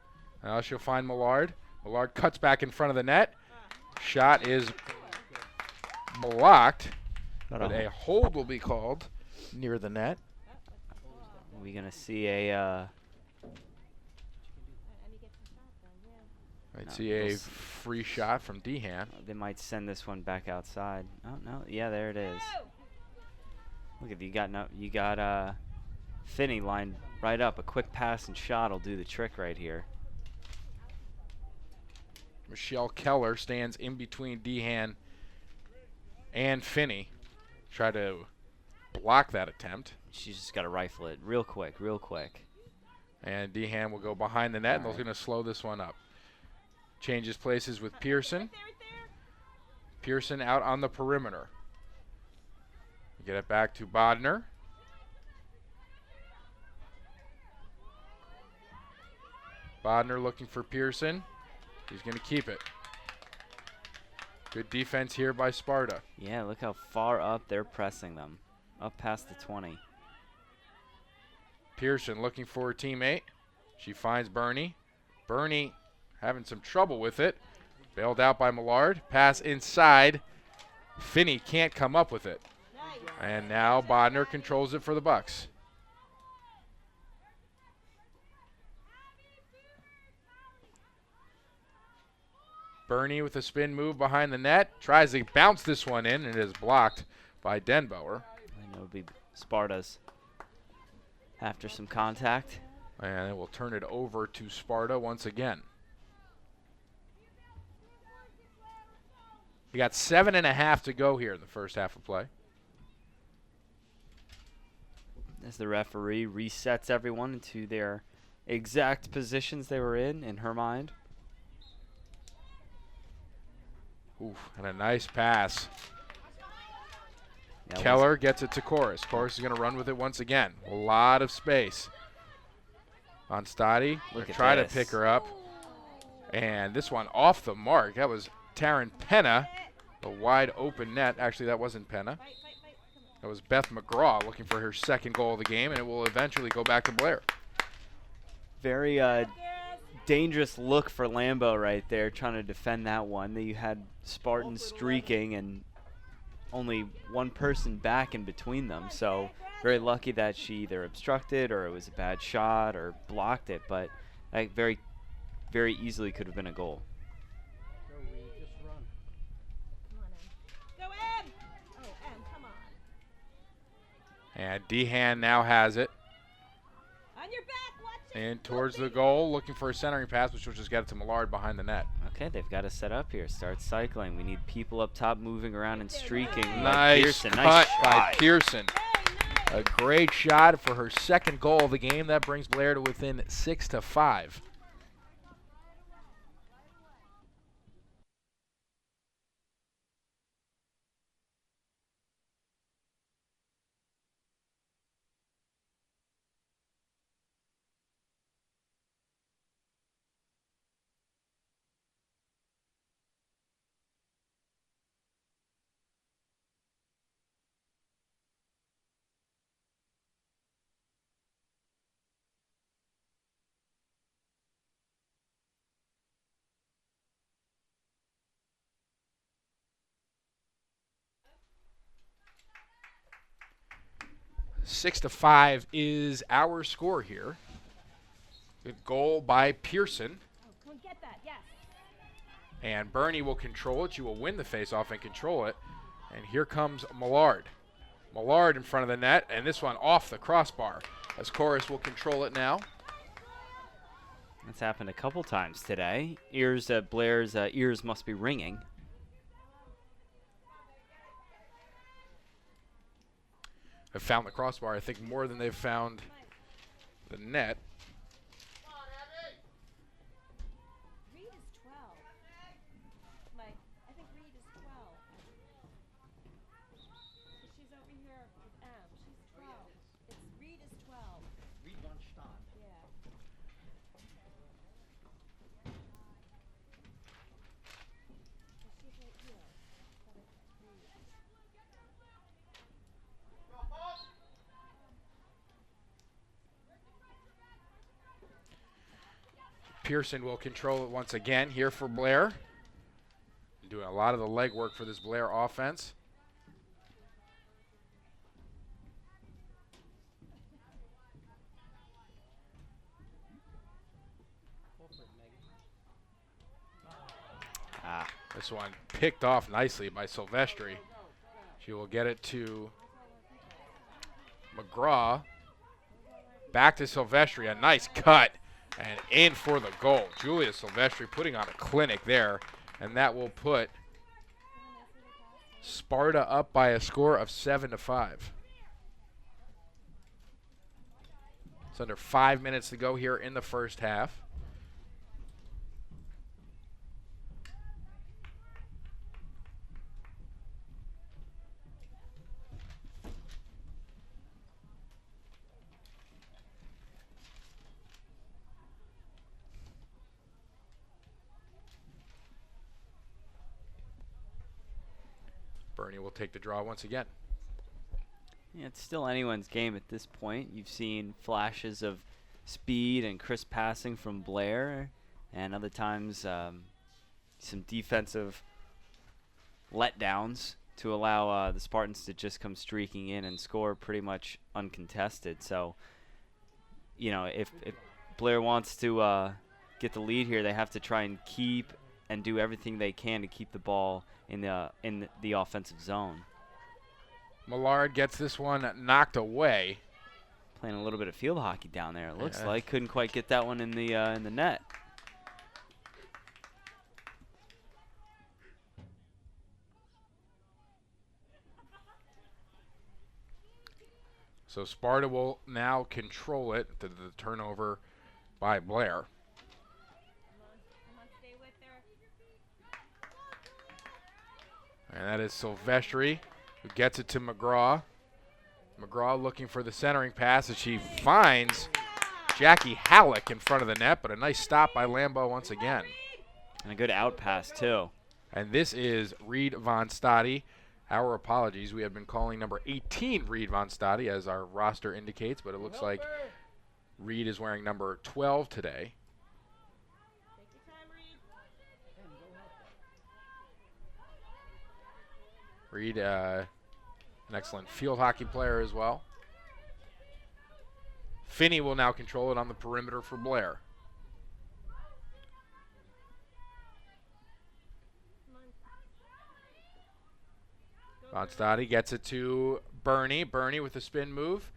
Now she'll find Millard. Millard cuts back in front of the net. Shot is blocked, but a hold will be called near the net. Are we going to see a... Might see a free shot from Dehan. They might send this one back outside. Oh, no. Yeah, there it is. Look, if you got Finney lined right up. A quick pass and shot will do the trick right here. Michelle Keller stands in between Dehan and Finney. Try to block that attempt. She's just got to rifle it real quick, real quick. And Dehan will go behind the net, and they're going to slow this one up. Changes places with Pearson. Pearson out on the perimeter. Get it back to Bodner. Bodner looking for Pearson. He's going to keep it. Good defense here by Sparta. Yeah, look how far up they're pressing them. Up past the 20. Pearson looking for her teammate. She finds Burney. Burney having some trouble with it. Bailed out by Millard. Pass inside. Finney can't come up with it. And now Bodner controls it for the Bucks. Burney with a spin move behind the net. Tries to bounce this one in, and it is blocked by Denbauer. And it'll be Sparta's after some contact. And it will turn it over to Sparta once again. We got 7.5 to go here in the first half of play. As the referee resets everyone into their exact positions they were in her mind. Oof, and a nice pass. Yeah, Keller gets it to Chorus. Chorus is going to run with it once again. A lot of space. On Stadi, try to pick her up. And this one off the mark. That was Taryn Penna, the wide open net. Actually, that wasn't Penna. That was Beth McGraw looking for her second goal of the game, and it will eventually go back to Blair. Very dangerous look for Lambeau right there, trying to defend that one. You had Spartan streaking and only one person back in between them, so very lucky that she either obstructed or it was a bad shot or blocked it, but that very, very easily could have been a goal. And Dehan now has it. On your back, watch it. And towards the goal, looking for a centering pass, which will just get it to Millard behind the net. Okay, they've got to set up here. Start cycling. We need people up top moving around and streaking. Nice Pearson. cut Nice by shot. Pearson. A great shot for her second goal of the game. That brings Blair to within 6-5. Six to 5 is our score here. Good goal by Pearson. Oh, come on, get that, yes. And Bernie will control it. She will win the faceoff and control it. And here comes Millard. Millard in front of the net, and this one off the crossbar. As Chorus will control it now. That's happened a couple times today. Blair's ears must be ringing. Have found the crossbar, I think, more than they've found the net. Reed is 12. I think Reed is 12. She's over here with M. She's 12. Reed is 12. Reed von Stadt. Yeah. She's right here. But it's Reed. Pearson will control it once again here for Blair. Doing a lot of the legwork for this Blair offense. This one picked off nicely by Silvestri. She will get it to McGraw. Back to Silvestri, a nice cut, and in for the goal. Julia Silvestri putting on a clinic there, and that will put Sparta up by a score of 7-5. It's under 5 minutes to go here in the first half. Bernie will take the draw once again. Yeah, it's still anyone's game at this point. You've seen flashes of speed and crisp passing from Blair, and other times some defensive letdowns to allow the Spartans to just come streaking in and score pretty much uncontested. So, you know, if Blair wants to get the lead here, they have to try and keep and do everything they can to keep the ball in the offensive zone. Millard gets this one knocked away. Playing a little bit of field hockey down there, it looks like. Couldn't quite get that one in the net. So Sparta will now control it to the turnover by Blair. Come on, stay with her. And that is Silvestri who gets it to McGraw. McGraw looking for the centering pass as she finds Jackie Halleck in front of the net, but a nice stop by Lambeau once again. And a good out pass, too. And this is Reed von Stade. Our apologies. We have been calling number 18 Reed von Stade, as our roster indicates, but it looks like Reed is wearing number 12 today. Take your time, Reed. Reed, an excellent field hockey player as well. Finney will now control it on the perimeter for Blair. Von Stade gets it to Bernie. Bernie with a spin move.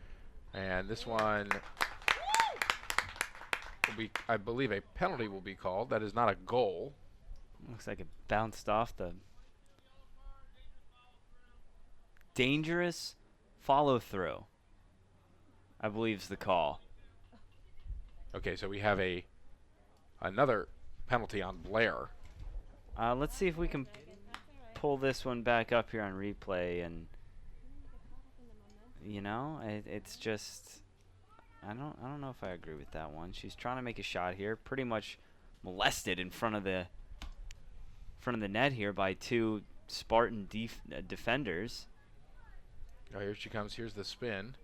And this one will be, I believe, a penalty will be called. That is not a goal. Looks like it bounced off the dangerous follow-through, I believe is the call. Okay, so we have another penalty on Blair. Let's see if we can pull this one back up here on replay, and you know, it's just I don't know if I agree with that one. She's trying to make a shot here, pretty much molested in front of the net here by two Spartan defenders. Oh, here she comes. Here's the spin.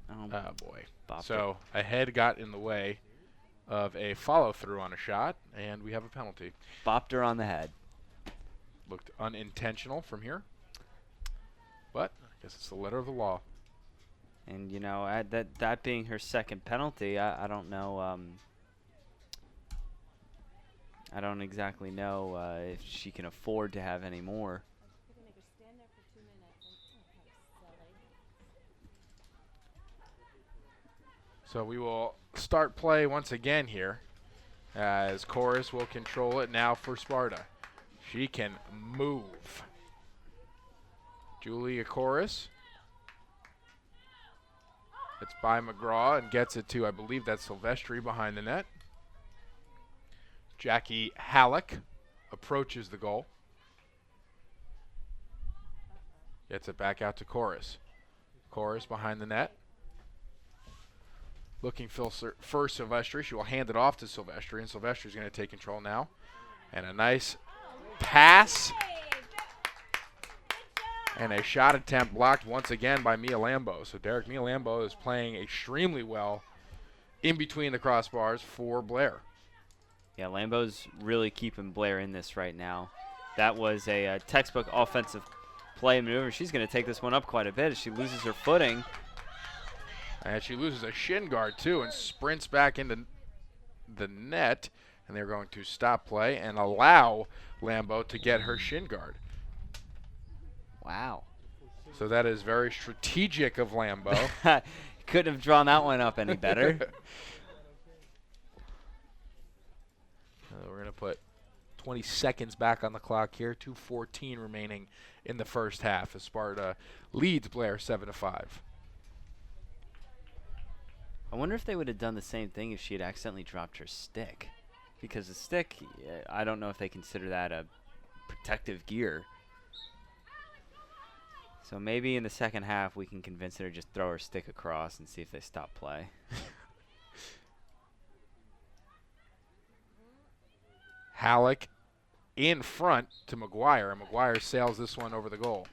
Oh boy. Bopped So a head got in the way of a follow-through on a shot, and we have a penalty. Bopped her on the head. Looked unintentional from here, but I guess it's the letter of the law. And you know, that being her second penalty, I don't know. I don't exactly know if she can afford to have any more. They're gonna make her stand there for 2 minutes. And, oh, how silly. So we will start play once again here as Chorus will control it now for Sparta. She can move. Julia Chorus. It's by McGraw and gets it to, I believe that's Silvestri behind the net. Jackie Halleck approaches the goal. Gets it back out to Chorus. Chorus behind the net. Looking for Silvestri. She will hand it off to Silvestri, and Silvestri's going to take control now. And a nice pass. And a shot attempt blocked once again by Mia Lambo. So Mia Lambo is playing extremely well in between the crossbars for Blair. Yeah, Lambo's really keeping Blair in this right now. That was a textbook offensive play maneuver. She's going to take this one up quite a bit as she loses her footing. And she loses a shin guard, too, and sprints back into the net. And they're going to stop play and allow Lambo to get her shin guard. Wow. So that is very strategic of Lambo. Couldn't have drawn that one up any better. We're going to put 20 seconds back on the clock here. 2:14 remaining in the first half as Sparta leads Blair 7-5. I wonder if they would have done the same thing if she had accidentally dropped her stick. Because the stick, I don't know if they consider that a protective gear. So maybe in the second half we can convince her to just throw her stick across and see if they stop play. Halleck in front to McGuire, and McGuire sails this one over the goal.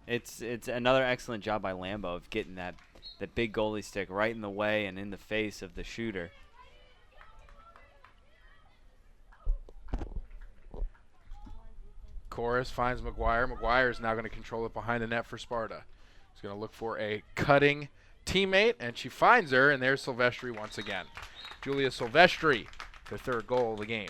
It's another excellent job by Lambo of getting that big goalie stick right in the way and in the face of the shooter. Chorus finds McGuire. McGuire is now going to control it behind the net for Sparta. He's going to look for a cutting teammate, and she finds her, and there's Silvestri once again. Julia Silvestri, the third goal of the game.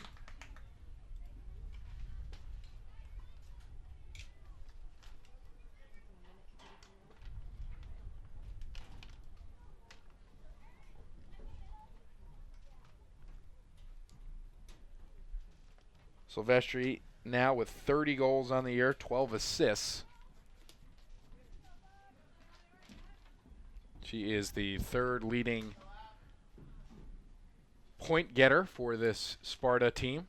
Silvestri now with 30 goals on the year, 12 assists. She is the third leading point getter for this Sparta team,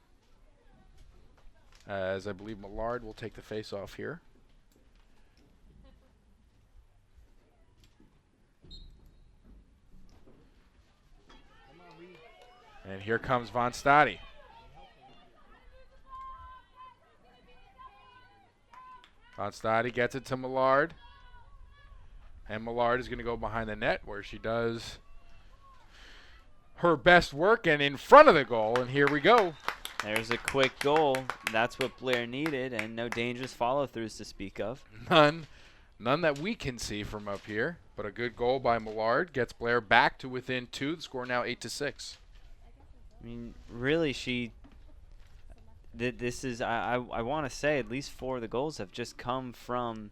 as I believe Millard will take the face-off here. And here comes Von Stadi. Von Stadi gets it to Millard. And Millard is going to go behind the net where she does her best work and in front of the goal. And here we go. There's a quick goal. That's what Blair needed, and no dangerous follow-throughs to speak of. None that we can see from up here. But a good goal by Millard gets Blair back to within 2. The score now 8-6. I mean, really, this is, I want to say at least 4 of the goals have just come from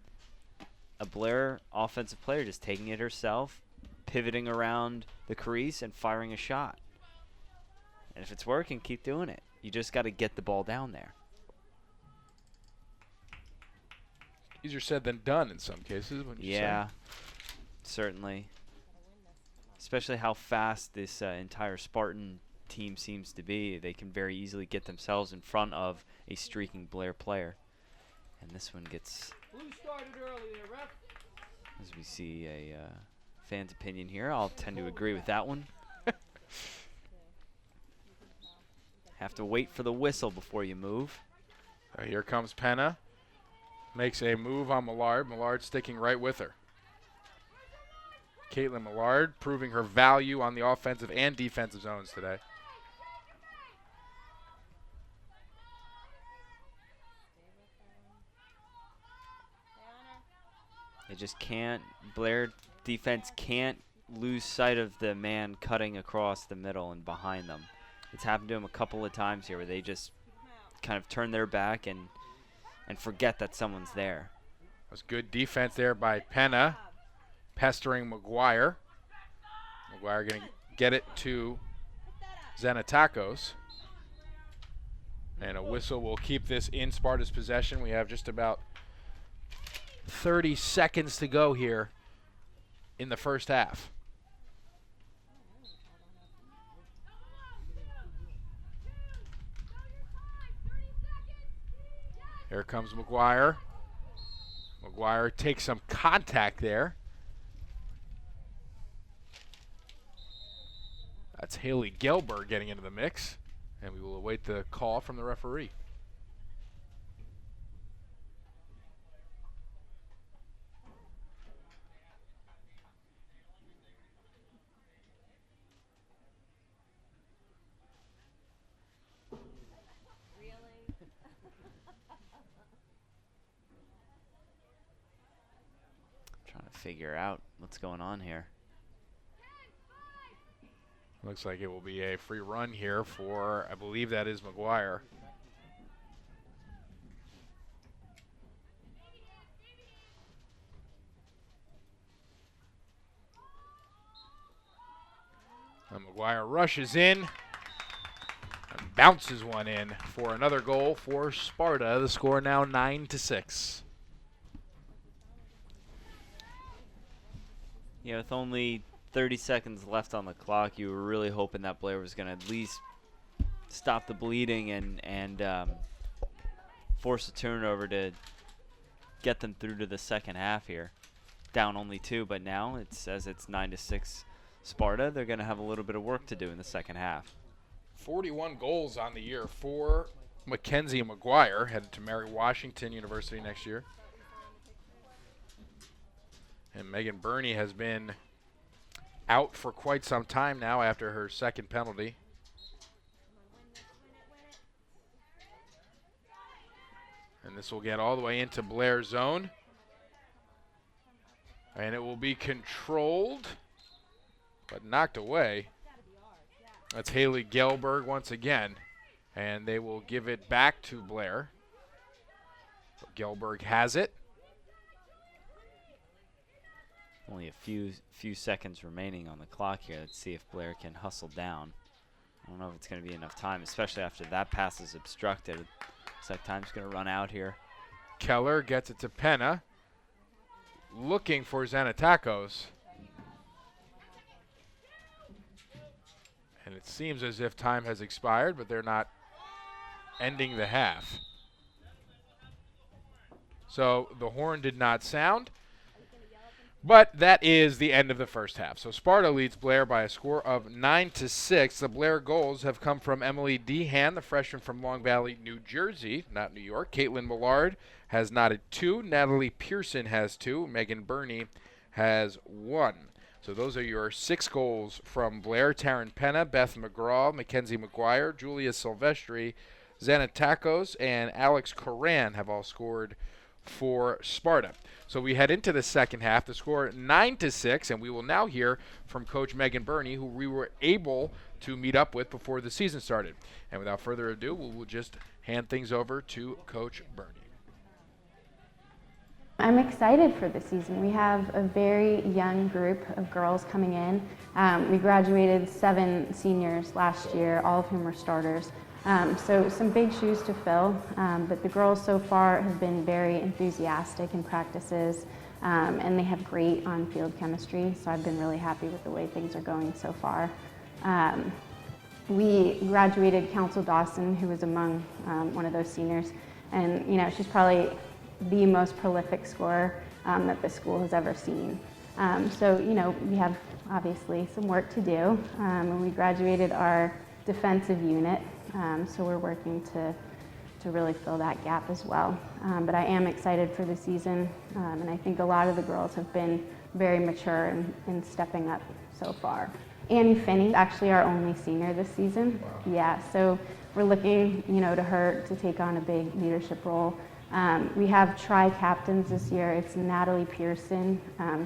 a Blair offensive player just taking it herself, pivoting around the crease, and firing a shot. And if it's working, keep doing it. You just got to get the ball down there. Easier said than done in some cases. Wouldn't you Yeah, certainly. Especially how fast this entire Spartan team seems to be. They can very easily get themselves in front of a streaking Blair player. And this one gets, as we see a fan's opinion here, I'll tend to agree with that one. Have to wait for the whistle before you move. Here comes Penna. Makes a move on Millard. Millard sticking right with her. Caitlin Millard proving her value on the offensive and defensive zones today. They just can't, Blair defense can't lose sight of the man cutting across the middle and behind them. It's happened to them a couple of times here where they just kind of turn their back and forget that someone's there. That was good defense there by Penna, pestering McGuire. McGuire going to get it to Xanatakos. And a whistle will keep this in Sparta's possession. We have just about 30 seconds to go here in the first half. Here comes McGuire. McGuire takes some contact there. That's Haley Gelber getting into the mix, and we will await the call from the referee. Trying to figure out what's going on here. Looks like it will be a free run here for, I believe that is McGuire. And McGuire rushes in and bounces one in for another goal for Sparta. The score now 9-6. Yeah, with only 30 seconds left on the clock, you were really hoping that Blair was going to at least stop the bleeding and force a turnover to get them through to the second half here. Down only 2, but now it's 9-6 Sparta. They're going to have a little bit of work to do in the second half. 41 goals on the year for Mackenzie McGuire, headed to Mary Washington University next year. And Megan Burney has been out for quite some time now after her second penalty. And this will get all the way into Blair's zone. And it will be controlled, but knocked away. That's Haley Gelberg once again. And they will give it back to Blair. So Gelberg has it. Only a few seconds remaining on the clock here. Let's see if Blair can hustle down. I don't know if it's going to be enough time, especially after that pass is obstructed. Looks like time's going to run out here. Keller gets it to Penna, looking for Xanatakos. And it seems as if time has expired, but they're not ending the half. So the horn did not sound. But that is the end of the first half. So Sparta leads Blair by a score of 9-6. The Blair goals have come from Emily Dehan, the freshman from Long Valley, New Jersey, not New York. Caitlin Millard has knotted 2. Natalie Pearson has 2. Megan Burney has 1. So those are your 6 goals from Blair. Taryn Penna, Beth McGraw, Mackenzie McGuire, Julia Silvestri, Xanatakos, and Alex Coran have all scored for Sparta. So we head into the second half. The score 9-6, and we will now hear from Coach Megan Burney, who we were able to meet up with before the season started. And without further ado, we will just hand things over to Coach Burney. I'm excited for the season. We have a very young group of girls coming in. We graduated 7 seniors last year, all of whom were starters. So some big shoes to fill, but the girls so far have been very enthusiastic in practices, and they have great on-field chemistry, so I've been really happy with the way things are going so far. We graduated Council Dawson, who was among one of those seniors, and she's probably the most prolific scorer that the school has ever seen. So we have obviously some work to do, and we graduated our defensive unit. So we're working to really fill that gap as well. But I am excited for the season, and I think a lot of the girls have been very mature in stepping up so far. Annie Finney, actually our only senior this season. Wow. Yeah, so we're looking, to her to take on a big leadership role. We have tri-captains this year. It's Natalie Pearson,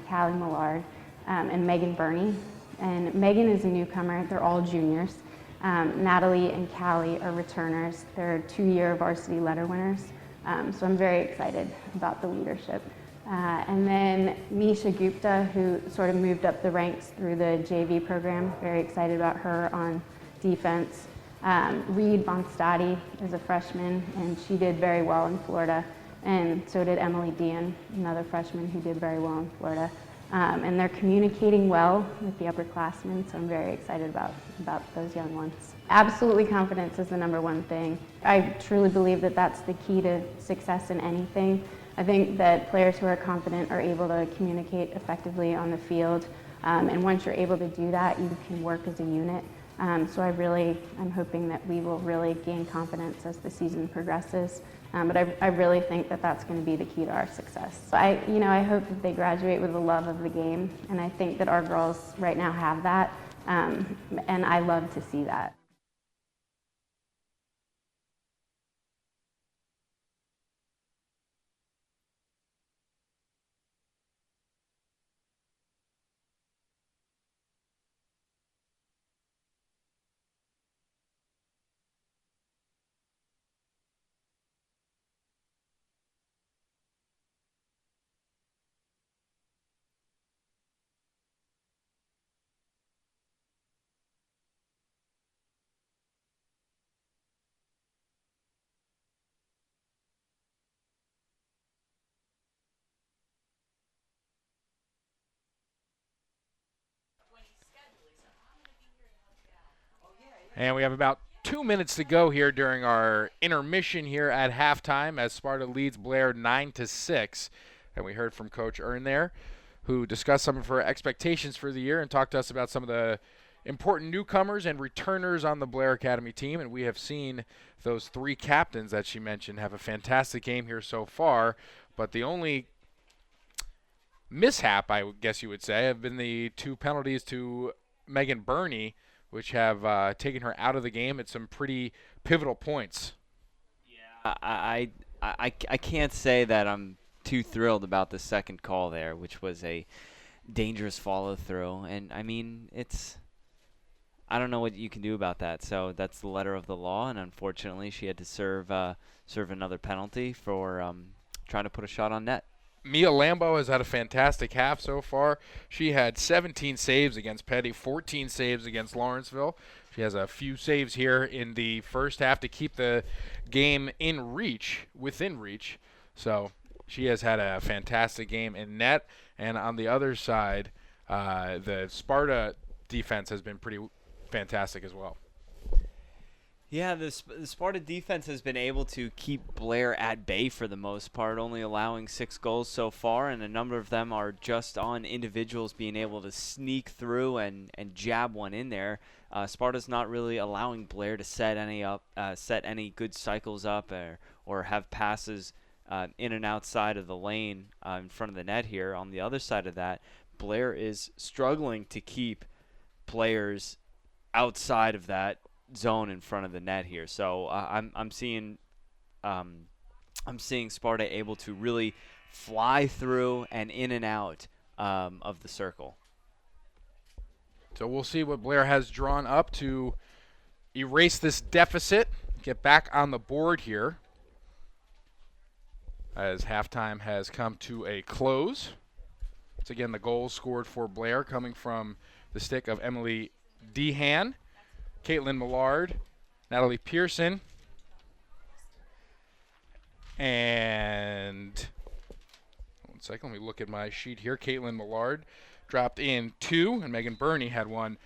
Callie Millard, and Megan Burney. And Megan is a newcomer. They're all juniors. Natalie and Callie are returners. They're 2-year varsity letter winners. So I'm very excited about the leadership. And then Misha Gupta, who sort of moved up the ranks through the JV program. Very excited about her on defense. Reed Von Stadi is a freshman, and she did very well in Florida. And so did Emily Dean, another freshman who did very well in Florida. And they're communicating well with the upperclassmen, so I'm very excited about those young ones. Absolutely, confidence is the number one thing. I truly believe that that's the key to success in anything. I think that players who are confident are able to communicate effectively on the field, and once you're able to do that, you can work as a unit. So I'm hoping that we will really gain confidence as the season progresses. But I really think that that's going to be the key to our success. I hope that they graduate with a love of the game, and I think that our girls right now have that, and I love to see that. And we have about 2 minutes to go here during our intermission here at halftime as Sparta leads Blair 9-6. And we heard from Coach Earn there, who discussed some of her expectations for the year and talked to us about some of the important newcomers and returners on the Blair Academy team. And we have seen those 3 captains that she mentioned have a fantastic game here so far. But the only mishap, I guess you would say, have been the 2 penalties to Megan Burney, which have taken her out of the game at some pretty pivotal points. Yeah, I can't say that I'm too thrilled about the second call there, which was a dangerous follow-through. And, I mean, I don't know what you can do about that. So that's the letter of the law, and unfortunately she had to serve another penalty for trying to put a shot on net. Mia Lambo has had a fantastic half so far. She had 17 saves against Petty, 14 saves against Lawrenceville. She has a few saves here in the first half to keep the game within reach. So she has had a fantastic game in net. And on the other side, the Sparta defense has been pretty fantastic as well. Yeah, the Sparta defense has been able to keep Blair at bay for the most part, only allowing 6 goals so far, and a number of them are just on individuals being able to sneak through and jab one in there. Sparta's not really allowing Blair to set any good cycles up or have passes in and outside of the lane in front of the net here. On the other side of that, Blair is struggling to keep players outside of that zone in front of the net here. So I'm seeing Sparta able to really fly through and in and out of the circle. So we'll see what Blair has drawn up to erase this deficit, get back on the board here as halftime has come to a close. Once again, the goals scored for Blair coming from the stick of Emily Dehan, Caitlin Millard, Natalie Pearson, and one second, let me look at my sheet here. Caitlin Millard dropped in 2, and Megan Burney had one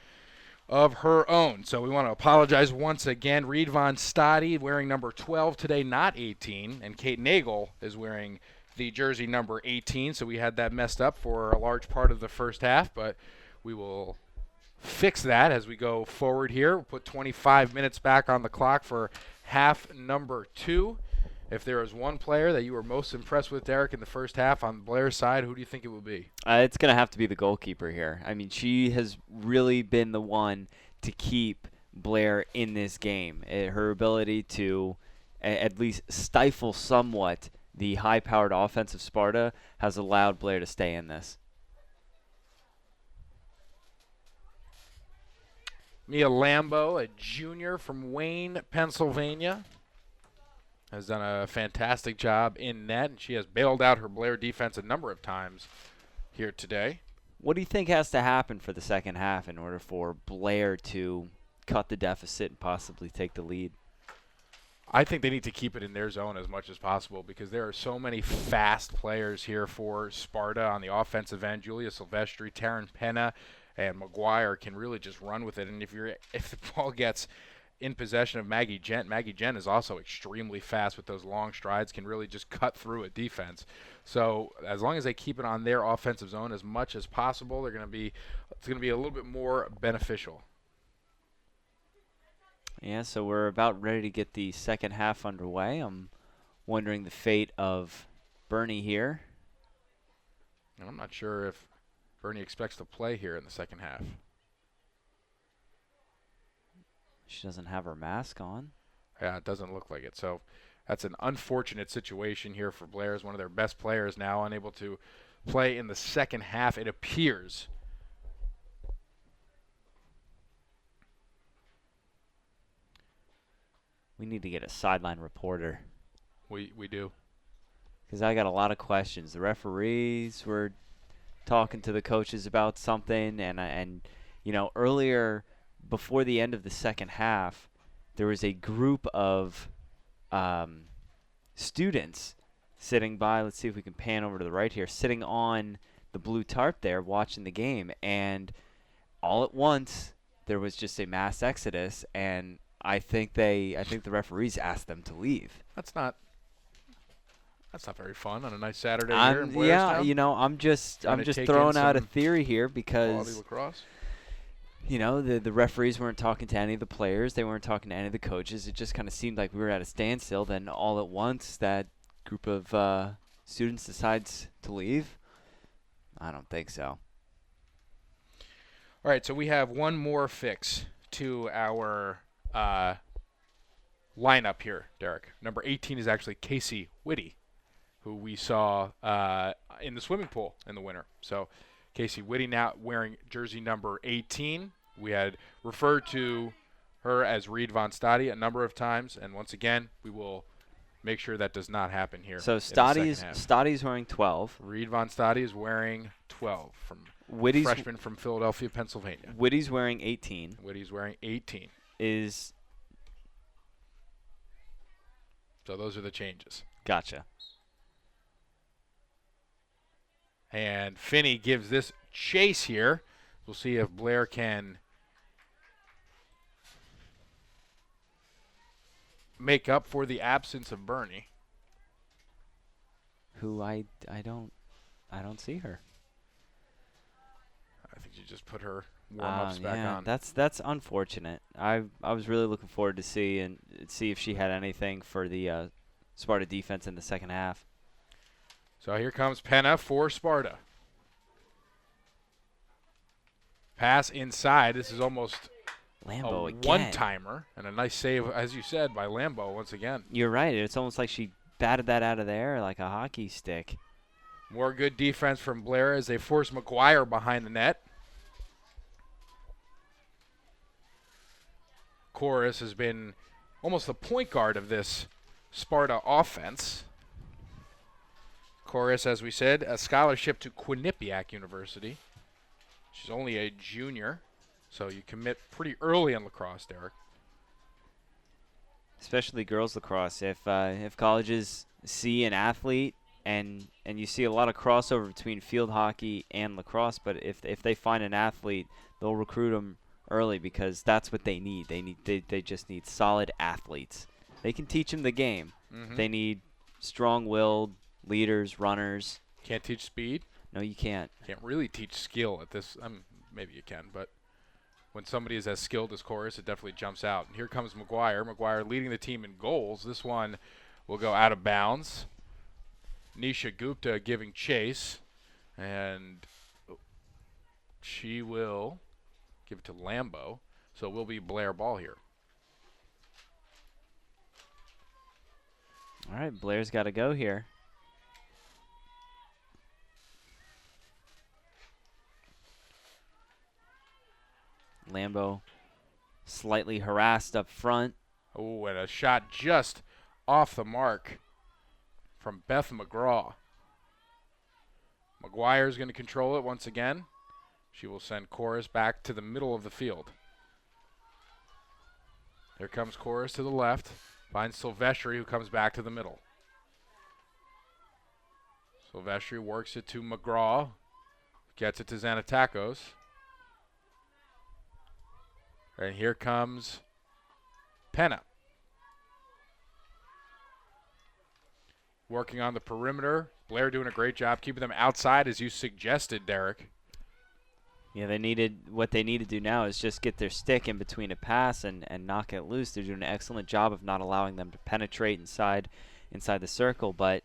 of her own. So we want to apologize once again. Reed Von Stadi wearing number 12 today, not 18, and Kate Nagel is wearing the jersey number 18. So we had that messed up for a large part of the first half, but we will fix that as we go forward here. We'll put 25 minutes back on the clock for half number 2. If there is one player that you were most impressed with, Derek, in the first half on Blair's side, who do you think it would be? It's going to have to be the goalkeeper here. I mean, she has really been the one to keep Blair in this game. Her ability to at least stifle somewhat the high-powered offense of Sparta has allowed Blair to stay in this. Mia Lambo, a junior from Wayne, Pennsylvania, has done a fantastic job in net, and she has bailed out her Blair defense a number of times here today. What do you think has to happen for the second half in order for Blair to cut the deficit and possibly take the lead? I think they need to keep it in their zone as much as possible because there are so many fast players here for Sparta on the offensive end. Julia Silvestri, Taryn Penna, and McGuire can really just run with it. And if the ball gets in possession of Maggie Gent is also extremely fast with those long strides, can really just cut through a defense. So as long as they keep it on their offensive zone as much as possible, it's going to be a little bit more beneficial. Yeah, so we're about ready to get the second half underway. I'm wondering the fate of Bernie here. And I'm not sure if Bernie expects to play here in the second half. She doesn't have her mask on. Yeah, it doesn't look like it. So that's an unfortunate situation here for Blair. Is one of their best players now unable to play in the second half, it appears. We need to get a sideline reporter. We do. Because I got a lot of questions. The referees were talking to the coaches about something, and you know, earlier before the end of the second half, there was a group of students sitting by. Let's see if we can pan over to the right here, sitting on the blue tarp there, watching the game, and all at once there was just a mass exodus, and I think the referees asked them to leave. That's not very fun on a nice Saturday here in Blairstown. Yeah, you know, I'm just throwing out a theory here because Lacrosse. You know, the referees weren't talking to any of the players. They weren't talking to any of the coaches. It just kind of seemed like we were at a standstill. Then all at once, that group of students decides to leave. I don't think so. All right, so we have one more fix to our lineup here, Derek. Number 18 is actually Casey Whitty, who we saw in the swimming pool in the winter. So Casey Whitty now wearing jersey number 18. We had referred to her as Reed Von Stadi a number of times, and once again, we will make sure that does not happen here. So Stadi's wearing 12. Reed Von Stadi is wearing 12 from Whitty's freshman from Philadelphia, Pennsylvania. Whitty's wearing 18. Whitty's wearing 18. So those are the changes. Gotcha. And Finney gives this chase here. We'll see if Blair can make up for the absence of Bernie. Who I don't see her. I think you just put her warm-ups back on. That's unfortunate. I was really looking forward to see if she had anything for the Sparta defense in the second half. So here comes Penna for Sparta. Pass inside. This is almost Lambo a again. one-timer, and a nice save, as you said, by Lambo once again. You're right. It's almost like she batted that out of there like a hockey stick. More good defense from Blair as they force McGuire behind the net. Chorus has been almost the point guard of this Sparta offense. Chorus, as we said, a scholarship to Quinnipiac University. She's only a junior, so you commit pretty early in lacrosse, Derek. Especially girls lacrosse. If colleges see an athlete and you see a lot of crossover between field hockey and lacrosse, but if they find an athlete, they'll recruit them early because that's what they need. They just need solid athletes. They can teach them the game. Mm-hmm. They need strong-willed leaders, runners. Can't teach speed. No, you can't. Can't really teach skill at this. Maybe you can, but when somebody is as skilled as Chorus, it definitely jumps out. And here comes McGuire. McGuire leading the team in goals. This one will go out of bounds. Nisha Gupta giving chase, and she will give it to Lambo. So it will be Blair ball here. All right, Blair's got to go here. Lambo slightly harassed up front. Oh, and a shot just off the mark from Beth McGraw. McGuire's going to control it once again. She will send Chorus back to the middle of the field. Here comes Chorus to the left. Finds Silvestri, who comes back to the middle. Silvestri works it to McGraw. Gets it to Xanatakos. And here comes Penna. Working on the perimeter. Blair doing a great job keeping them outside, as you suggested, Derek. Yeah, what they need to do now is just get their stick in between a pass and knock it loose. They're doing an excellent job of not allowing them to penetrate inside the circle, but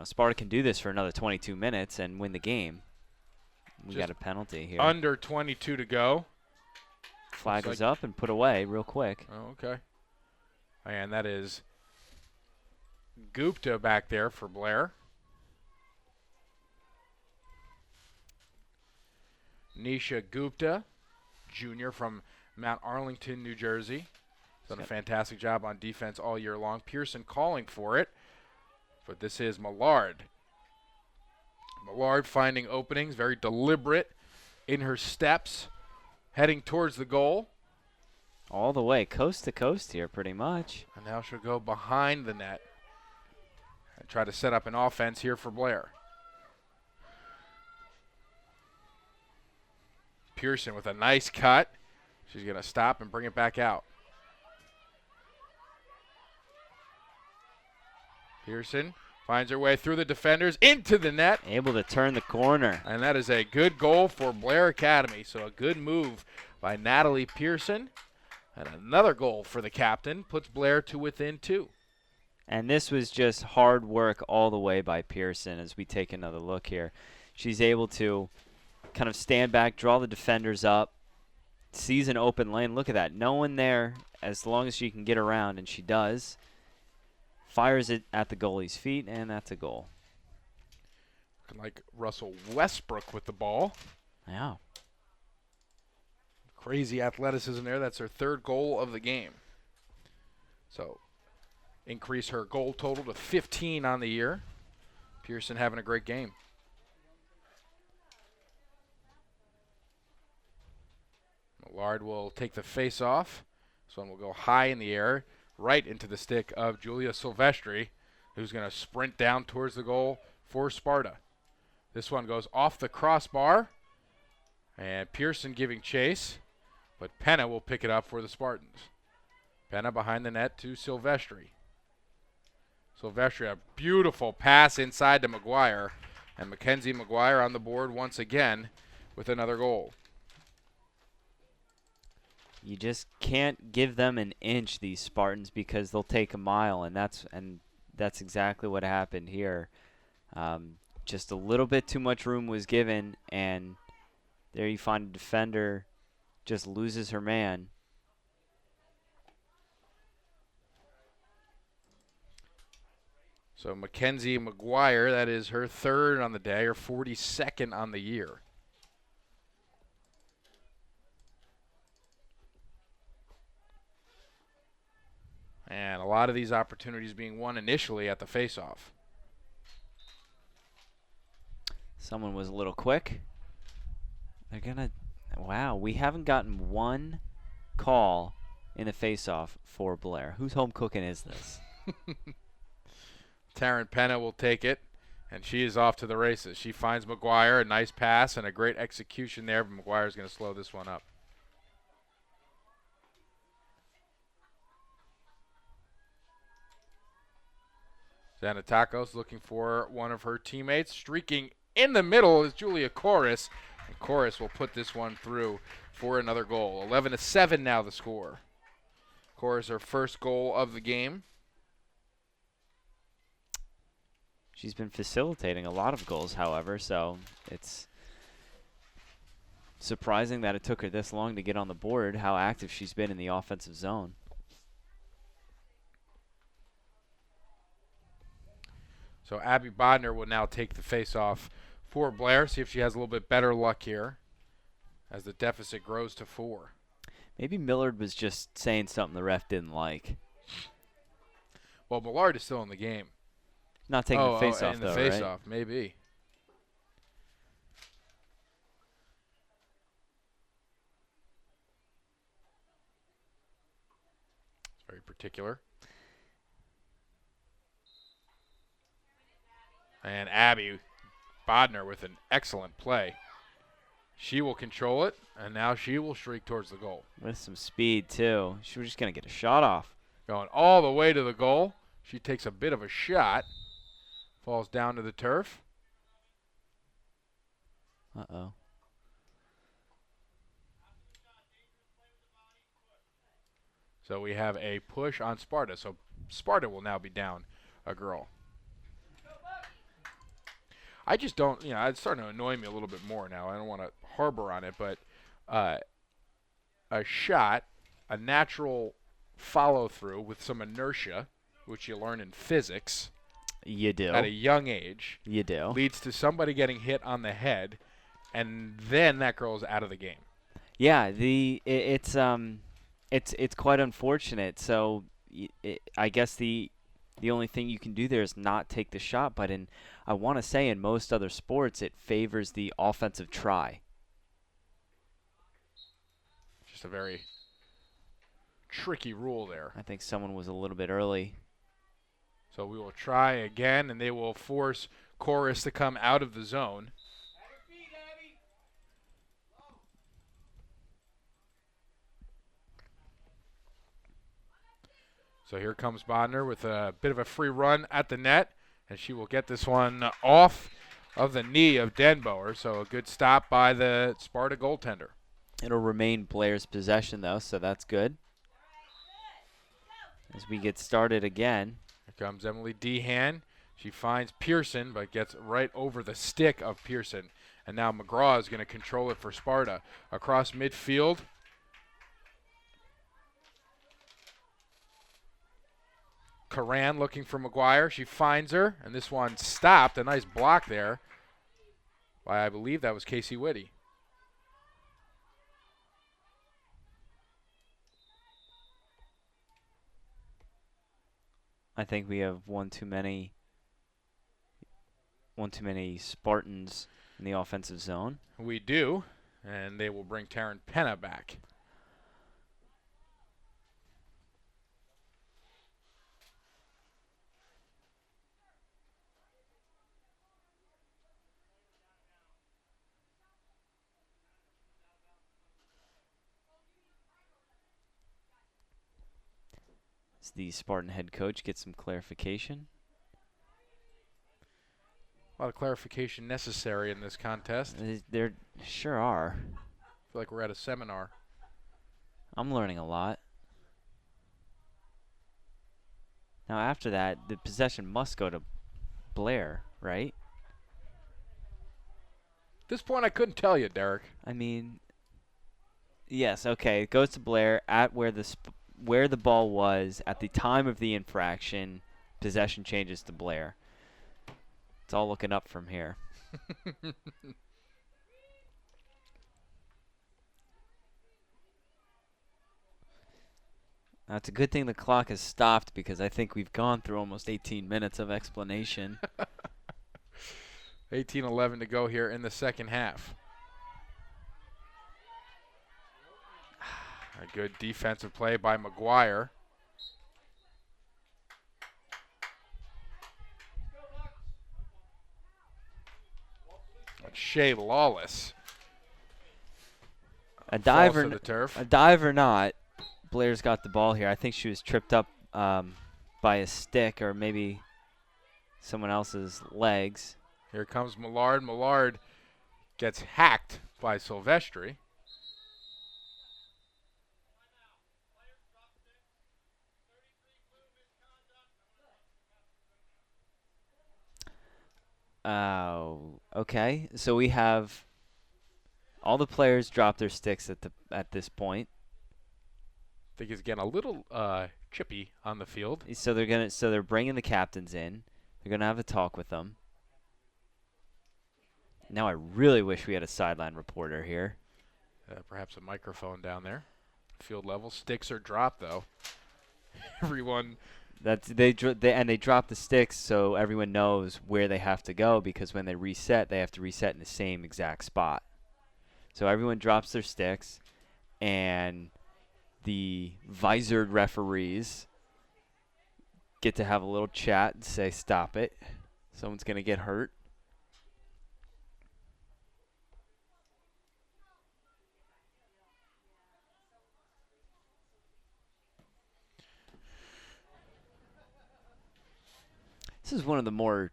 Sparta can do this for another 22 minutes and win the game. We got a penalty here. Under 22 to go. Flag is up and put away real quick. Oh, okay. And that is Gupta back there for Blair. Nisha Gupta, junior from Mount Arlington, New Jersey. Done a fantastic job on defense all year long. Pearson calling for it, but this is Millard. Millard finding openings, very deliberate in her steps, heading towards the goal. All the way, coast to coast here, pretty much. And now she'll go behind the net and try to set up an offense here for Blair. Pearson with a nice cut. She's going to stop and bring it back out. Pearson finds her way through the defenders into the net. Able to turn the corner. And that is a good goal for Blair Academy. So a good move by Natalie Pearson. And another goal for the captain puts Blair to within 2. And this was just hard work all the way by Pearson as we take another look here. She's able to kind of stand back, draw the defenders up, sees an open lane. Look at that. No one there as long as she can get around, and she does. Fires it at the goalie's feet, and that's a goal. Looking like Russell Westbrook with the ball. Yeah. Crazy athleticism there. That's her 3rd goal of the game. So increase her goal total to 15 on the year. Pearson having a great game. Millard will take the face off. This one will go high in the air, right into the stick of Julia Silvestri, who's going to sprint down towards the goal for Sparta. This one goes off the crossbar, and Pearson giving chase, but Penna will pick it up for the Spartans. Penna behind the net to Silvestri. Silvestri, a beautiful pass inside to McGuire, and Mackenzie McGuire on the board once again with another goal. You just can't give them an inch, these Spartans, because they'll take a mile, and that's exactly what happened here. Just a little bit too much room was given, and there you find a defender just loses her man. So Mackenzie McGuire, that is her 3rd on the day, her 42nd on the year. And a lot of these opportunities being won initially at the faceoff. Someone was a little quick. They're going to, wow, we haven't gotten one call in the faceoff for Blair. Whose home cooking is this? Taryn Penna will take it, and she is off to the races. She finds McGuire, a nice pass and a great execution there, but McGuire's going to slow this one up. Xanatakos looking for one of her teammates. Streaking in the middle is Julia Chorus. And Chorus will put this one through for another goal. 11-7 now the score. Chorus, her 1st goal of the game. She's been facilitating a lot of goals, however, so it's surprising that it took her this long to get on the board, how active she's been in the offensive zone. So Abby Bodner will now take the face-off for Blair. See if she has a little bit better luck here as the deficit grows to 4. Maybe Millard was just saying something the ref didn't like. Well, Millard is still in the game. Not taking the face off, in the though, face right? off, maybe. It's very particular. And Abby Bodner with an excellent play. She will control it, and now she will streak towards the goal. With some speed, too. She was just going to get a shot off. Going all the way to the goal. She takes a bit of a shot. Falls down to the turf. Uh-oh. So we have a push on Sparta. So Sparta will now be down a girl. I just don't, it's starting to annoy me a little bit more now. I don't want to harbor on it, but a shot, a natural follow-through with some inertia, which you learn in physics. You do. At a young age. You do. Leads to somebody getting hit on the head, and then that girl's out of the game. Yeah, it's quite unfortunate. So I guess the only thing you can do there is not take the shot. But I want to say in most other sports, it favors the offensive try. Just a very tricky rule there. I think someone was a little bit early. So we will try again, and they will force Chorus to come out of the zone. So here comes Bodner with a bit of a free run at the net, and she will get this one off of the knee of Denboer. So a good stop by the Sparta goaltender. It'll remain Blair's possession, though, so that's good. As we get started again. Here comes Emily Dehan. She finds Pearson, but gets right over the stick of Pearson. And now McGraw is going to control it for Sparta. Across midfield. Karan looking for McGuire. She finds her, and this one stopped. A nice block there by, I believe that was Casey Whitty. I think we have one too many Spartans in the offensive zone. We do, and they will bring Taryn Penna back. As the Spartan head coach gets some clarification. A lot of clarification necessary in this contest. There sure are. I feel like we're at a seminar. I'm learning a lot. Now after that, the possession must go to Blair, right? At this point, I couldn't tell you, Derek. I mean, yes, okay. It goes to Blair at where the ball was at the time of the infraction. Possession changes to Blair. It's all looking up from here. Now, it's a good thing the clock has stopped because I think we've gone through almost 18 minutes of explanation. 18:11 to go here in the second half. A good defensive play by McGuire. Shea Lawless. A dive Falls to the turf. A dive or not, Blair's got the ball here. I think she was tripped up by a stick or maybe someone else's legs. Here comes Millard. Millard gets hacked by Silvestri. Oh, okay. So we have all the players drop their sticks at this point. I think he's getting a little chippy on the field. So they're bringing the captains in. They're gonna have a talk with them. Now I really wish we had a sideline reporter here. Perhaps a microphone down there. field level. Sticks are dropped, though. Everyone. They drop the sticks so everyone knows where they have to go, because when they have to reset in the same exact spot. So everyone drops their sticks, and the visored referees get to have a little chat and say, "Stop it. Someone's going to get hurt." This is one of the more,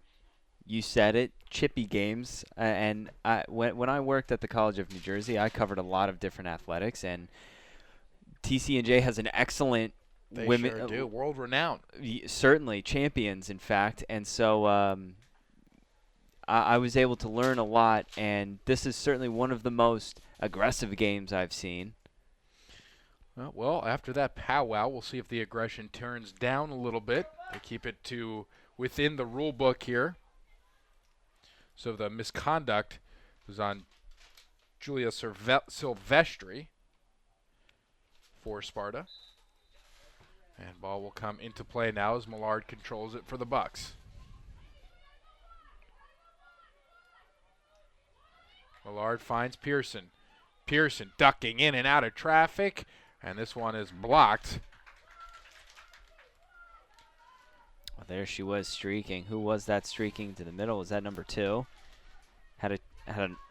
you said it, chippy games. And when I worked at the College of New Jersey, I covered a lot of different athletics, and TC&J has an excellent They women. sure do. World renowned. Certainly champions, in fact. And so I was able to learn a lot, and this is certainly one of the most aggressive games I've seen. Well, after that powwow, we'll see if the aggression turns down a little bit. They keep it to within the rule book here. So the misconduct was on Julia Silvestri for Sparta. And ball will come into play now as Millard controls it for the Bucks. Millard finds Pearson. Pearson ducking in and out of traffic, and this one is blocked. Well, there she was streaking. Who was that streaking to the middle? Was that number 2? Had a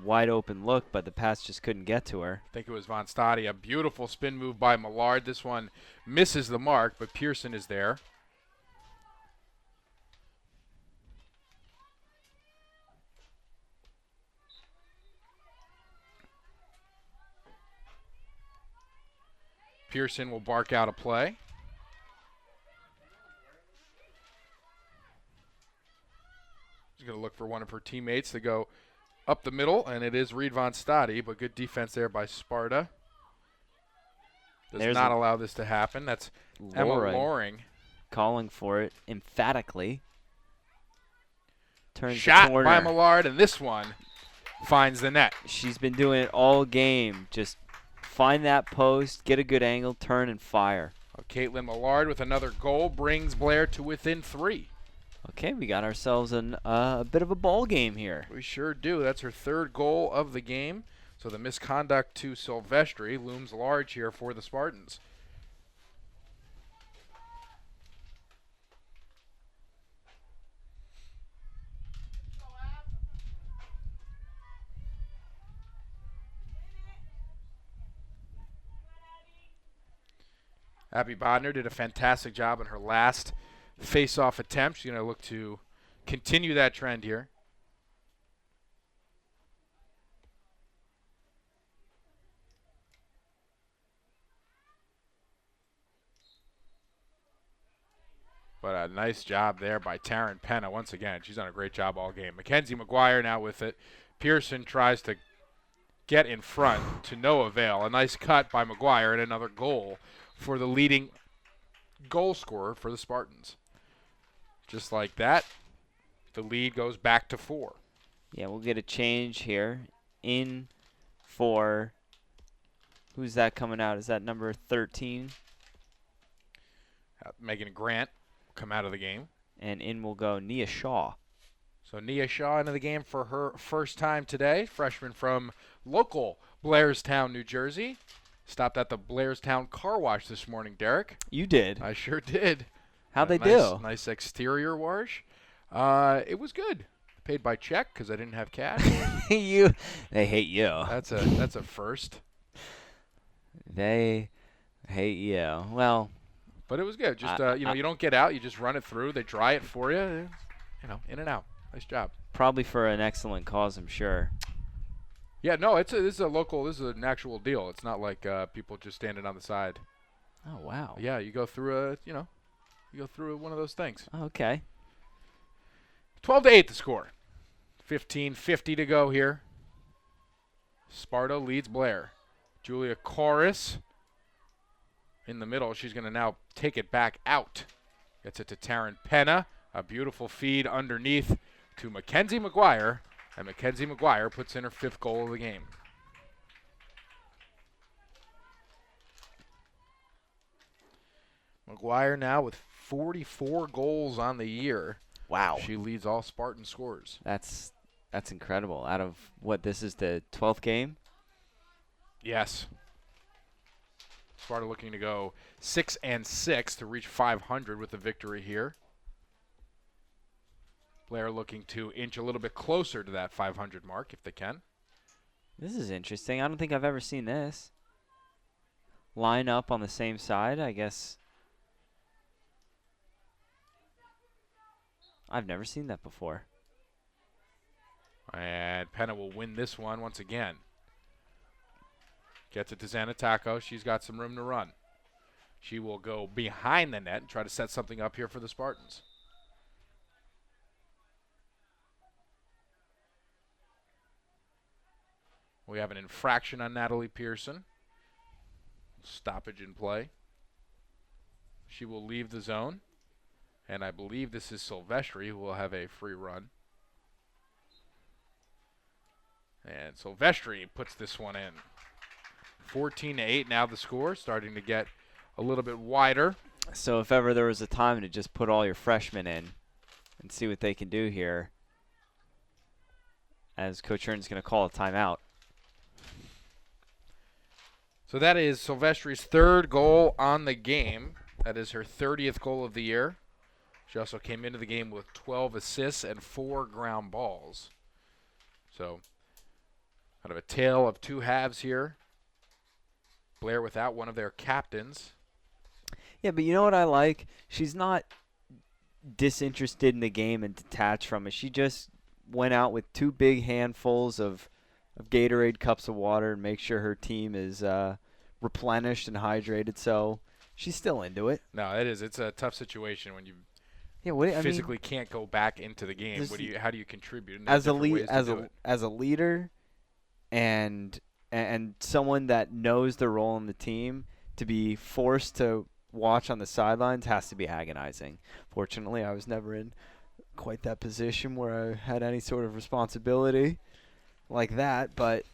wide open look, but the pass just couldn't get to her. I think it was Von Stadi. A beautiful spin move by Millard. This one misses the mark, but Pearson is there. Pearson will bark out a play. She's going to look for one of her teammates to go up the middle, and it is Reed Von Stadi, but good defense there by Sparta. Does not allow this to happen. That's Emma Loring. Calling for it emphatically. Turns Shot the corner. By Millard, and this one finds the net. She's been doing it all game. Just find that post, get a good angle, turn, and fire. Caitlin Millard with another goal brings Blair to within 3. Okay, we got ourselves a bit of a ball game here. We sure do. That's her 3rd goal of the game. So the misconduct to Silvestri looms large here for the Spartans. Abby Bodner did a fantastic job in her last face-off attempt. She's going to look to continue that trend here. But a nice job there by Taryn Penna. Once again, she's done a great job all game. Mackenzie McGuire now with it. Pearson tries to get in front to no avail. A nice cut by McGuire and another goal for the leading goal scorer for the Spartans. Just like that, the lead goes back to 4. Yeah, we'll get a change here. In for, who's that coming out? Is that number 13? Megan Grant will come out of the game. And in will go Nia Shaw. So Nia Shaw into the game for her first time today. Freshman from local Blairstown, New Jersey. Stopped at the Blairstown car wash this morning, Derek. You did? I sure did. How'd they do? Nice exterior wash. It was good. Paid by check because I didn't have cash. They hate you. That's a first. They hate you. Well, but it was good. Just you don't get out. You just run it through. They dry it for you. In and out. Nice job. Probably for an excellent cause, I'm sure. Yeah, no, this is an actual deal. It's not like people just standing on the side. Oh wow. Yeah, you go through one of those things. Okay. 12-8 the score. 15:50 to go here. Sparta leads Blair. Julia Corris in the middle. She's going to now take it back out. Gets it to Taryn Penna. A beautiful feed underneath to Mackenzie McGuire. And Mackenzie McGuire puts in her 5th goal of the game. McGuire now with 44 goals on the year. Wow. She leads all Spartan scorers. That's incredible. Out of what, this is the 12th game? Yes. Sparta looking to go 6-6 to reach 500 with the victory here. Blair looking to inch a little bit closer to that 500 mark if they can. This is interesting. I don't think I've ever seen this. Line up on the same side, I guess. I've never seen that before. And Penna will win this one once again. Gets it to Zanataco. She's got some room to run. She will go behind the net and try to set something up here for the Spartans. We have an infraction on Natalie Pearson. Stoppage in play. She will leave the zone. And I believe this is Silvestri who will have a free run. And Silvestri puts this one in. 14-8 now the score, starting to get a little bit wider. So if ever there was a time to just put all your freshmen in and see what they can do here, as Coach Hearn's going to call a timeout. So that is Silvestri's third goal on the game. That is her 30th goal of the year. She also came into the game with 12 assists and 4 ground balls. So kind of a tale of two halves here. Blair without one of their captains. Yeah, but you know what I like? She's not disinterested in the game and detached from it. She just went out with 2 big handfuls of Gatorade cups of water and make sure her team is replenished and hydrated. So she's still into it. No, it is. It's a tough situation when you physically can't go back into the game. How do you contribute? As a leader and someone that knows their role in the team, to be forced to watch on the sidelines has to be agonizing. Fortunately, I was never in quite that position where I had any sort of responsibility like that. But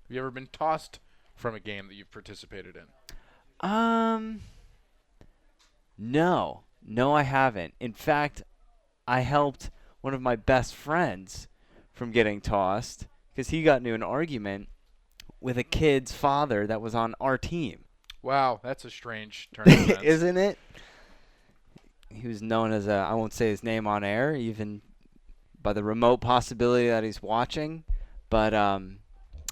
have you ever been tossed from a game that you've participated in? No, I haven't. In fact, I helped one of my best friends from getting tossed because he got into an argument with a kid's father that was on our team. Wow, that's a strange turn of events. Isn't it? He was known as I won't say his name on air, even by the remote possibility that he's watching. But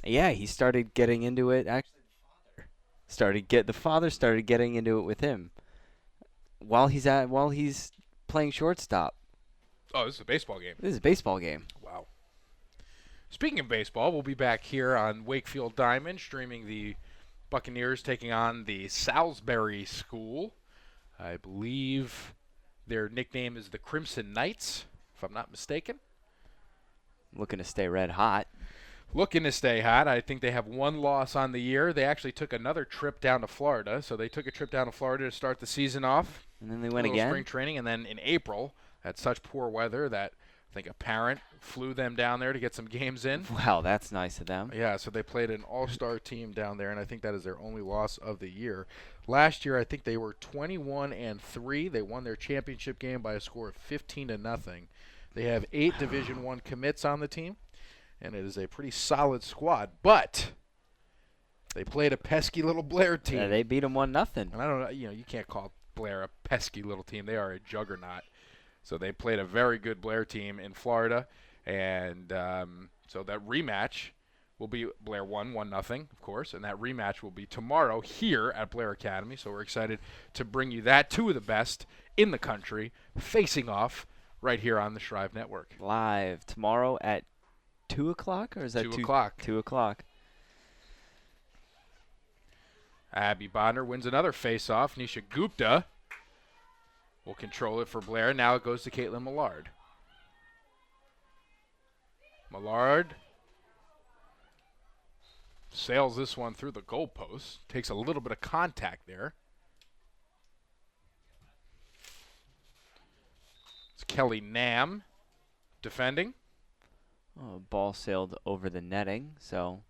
yeah, he started getting into it. Actually, the father started getting into it with him while he's playing shortstop. Oh, this is a baseball game. This is a baseball game. Wow. Speaking of baseball, we'll be back here on Wakefield Diamond, streaming the Buccaneers taking on the Salisbury School. I believe their nickname is the Crimson Knights, if I'm not mistaken. Looking to stay red hot. Looking to stay hot. I think they have 1 loss on the year. They actually took another trip down to Florida. So they took a trip down to Florida to start the season off. And then they went again. Spring training, and then in April had such poor weather that I think a parent flew them down there to get some games in. Wow, that's nice of them. Yeah, so they played an all-star team down there, and I think that is their only loss of the year. Last year, I think they were 21-3. They won their championship game by a score of 15-0. They have 8 Division I commits on the team, and it is a pretty solid squad. But they played a pesky little Blair team. Yeah, they beat them 1-0. And I don't know, you can't call Blair a pesky little team. They are a juggernaut. So they played a very good Blair team in Florida, and so that rematch will be Blair won 1-0, of course, and that rematch will be tomorrow here at Blair Academy. So we're excited to bring you that. 2 of the best in the country facing off right here on the Shrive Network. Live tomorrow at 2 o'clock, or is that 2 o'clock? 2 o'clock. Abby Bonner wins another face-off. Nisha Gupta will control it for Blair. Now it goes to Caitlin Millard. Millard sails this one through the goalpost. Takes a little bit of contact there. It's Kelly Nam defending. Oh, ball sailed over the netting, so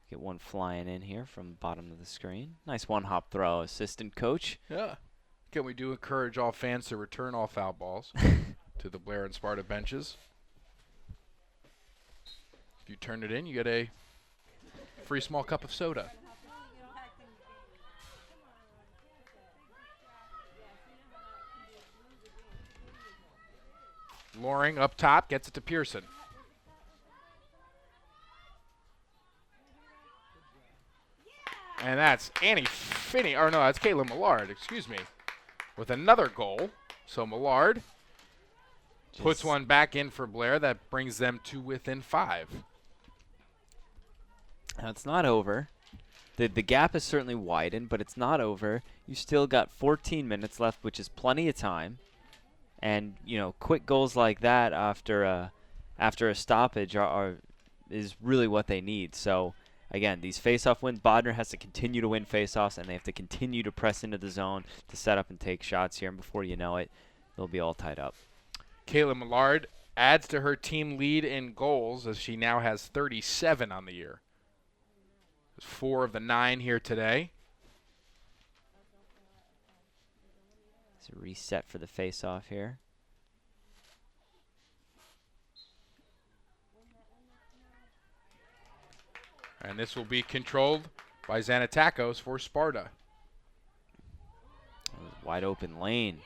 get one flying in here from bottom of the screen. Nice one-hop throw, assistant coach. Yeah. Again, we do encourage all fans to return all foul balls to the Blair and Sparta benches. If you turn it in, you get a free small cup of soda. Loring up top, gets it to Pearson. And that's Annie Finney, or no, that's Caitlin Millard, excuse me, with another goal. So Millard puts one back in for Blair. That brings them to within 5. Now, it's not over. The gap has certainly widened, but it's not over. You still got 14 minutes left, which is plenty of time. And, you know, quick goals like that after a stoppage is really what they need. So, again, these face-off wins, Bodner has to continue to win face-offs, and they have to continue to press into the zone to set up and take shots here. And before you know it, they'll be all tied up. Kayla Millard adds to her team lead in goals as she now has 37 on the year. There's 4 of the 9 here today. It's a reset for the face-off here. And this will be controlled by Zanatakos for Sparta. Wide open lane.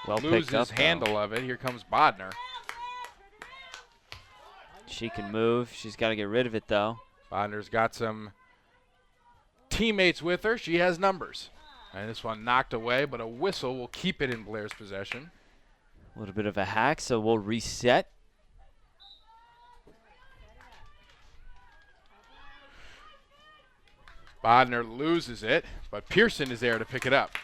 Well Loses picked up, handle of it. Here comes Bodner. She can move. She's got to get rid of it, though. Bodner's got some teammates with her. She has numbers. And this one knocked away, but a whistle will keep it in Blair's possession. A little bit of a hack, so we'll reset. Bodner loses it, but Pearson is there to pick it up.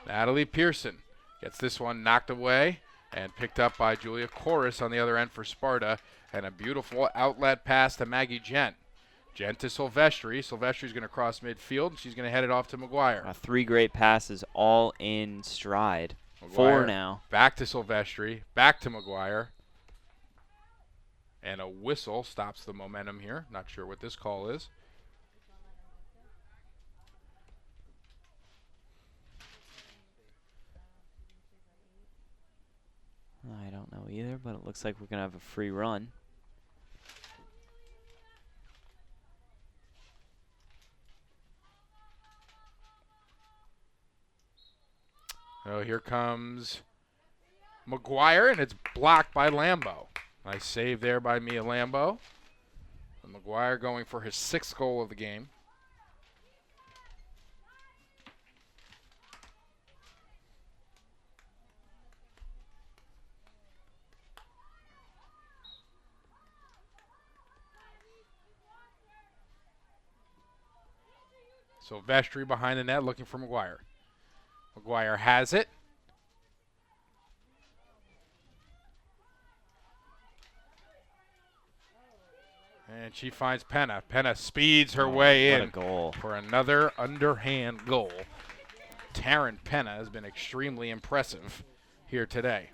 Natalie Pearson gets this one knocked away and picked up by Julia Corus on the other end for Sparta. And a beautiful outlet pass to Maggie Gent. Gent to Silvestri. Silvestri's going to cross midfield, and she's going to head it off to McGuire. 3 great passes all in stride. McGuire 4 now. Back to Silvestri. Back to McGuire. And a whistle stops the momentum here. Not sure what this call is. I don't know either, but it looks like we're going to have a free run. Oh, here comes McGuire, and it's blocked by Lambo. Nice save there by Mia Lambo. And McGuire going for his 6th goal of the game. Silvestri behind the net looking for McGuire. McGuire has it. And she finds Penna. Penna speeds her way what in a goal. for another underhand goal. Taryn Penna has been extremely impressive here today.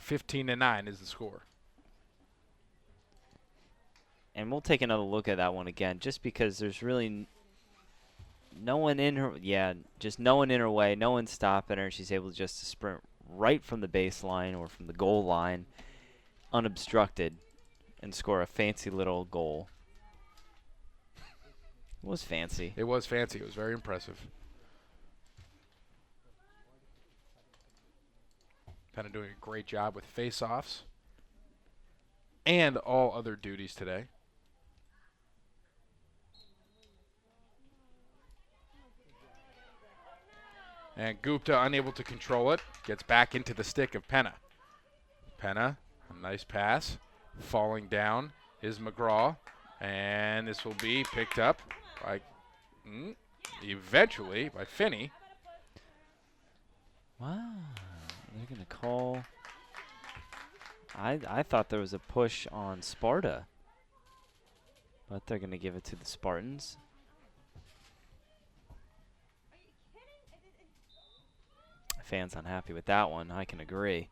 15-9 is the score. And we'll take another look at that one again, just because there's really no one in her, just no one in her way, no one stopping her. She's able just to sprint right from the baseline or from the goal line, unobstructed, and score a fancy little goal. It was fancy. It was fancy. It was very impressive. Penna doing a great job with face-offs and all other duties today. And Gupta unable to control it. Gets back into the stick of Penna. Penna, a nice pass. Falling down is McGraw. And this will be picked up by, eventually, by Finney. Wow. They're going to call. I thought there was a push on Sparta. But they're going to give it to the Spartans. Fans unhappy with that one. I can agree.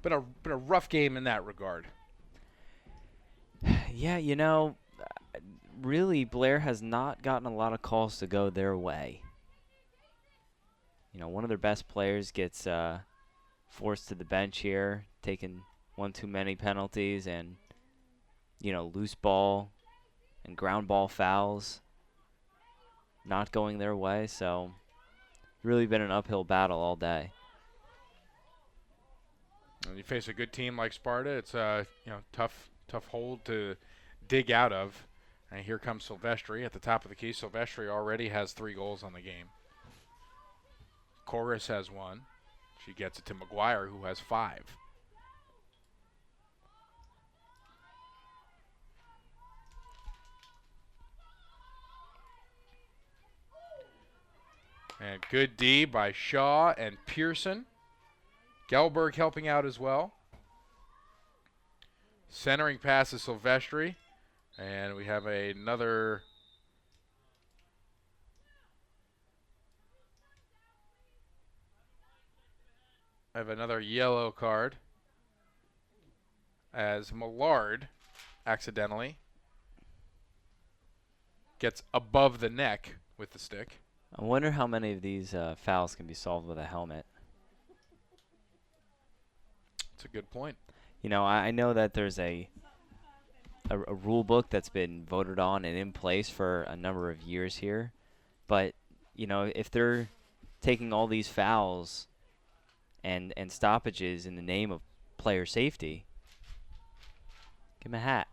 Been a rough game in that regard. Yeah, you know, really, Blair has not gotten a lot of calls to go their way. You know, one of their best players gets forced to the bench here, taking one too many penalties and, you know, loose ball and ground ball fouls not going their way. So, really been an uphill battle all day. When you face a good team like Sparta, it's a tough hold to dig out of. And here comes Silvestri at the top of the key. Silvestri already has 3 goals on the game. Chorus has 1. She gets it to McGuire, who has 5. And good D by Shaw and Pearson. Gelberg helping out as well. Centering pass to Silvestri. And we have another yellow card as Millard accidentally gets above the neck with the stick. I wonder how many of these fouls can be solved with a helmet. That's a good point. You know, I know that there's a rule book that's been voted on and in place for a number of years here. But, you know, if they're taking all these fouls and stoppages in the name of player safety, give him a hat.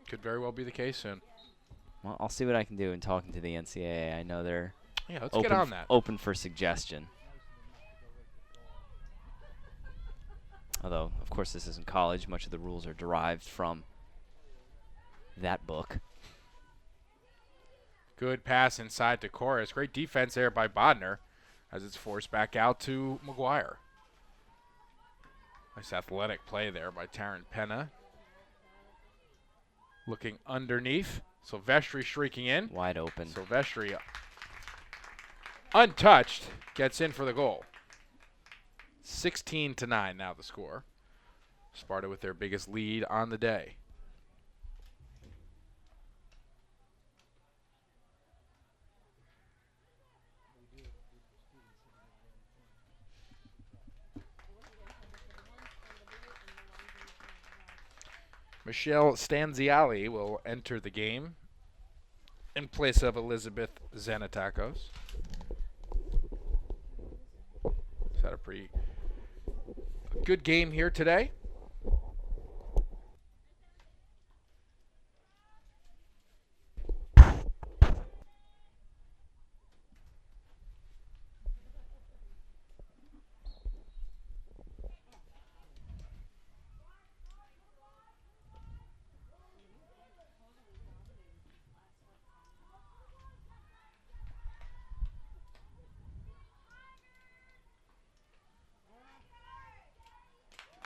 Could very well be the case soon. Well, I'll see what I can do in talking to the NCAA. I know they're let's get on that. Open for suggestion. Although, of course, this isn't college. Much of the rules are derived from that book. Good pass inside to Chorus. Great defense there by Bodner as it's forced back out to McGuire. Nice athletic play there by Taryn Penna. Looking underneath. Silvestri shrieking in. Wide open. Silvestri, untouched, gets in for the goal. 16-9 now the score. Sparta with their biggest lead on the day. Michelle Stanziali will enter the game in place of Elizabeth Zanatakos. He's had a pretty good game here today.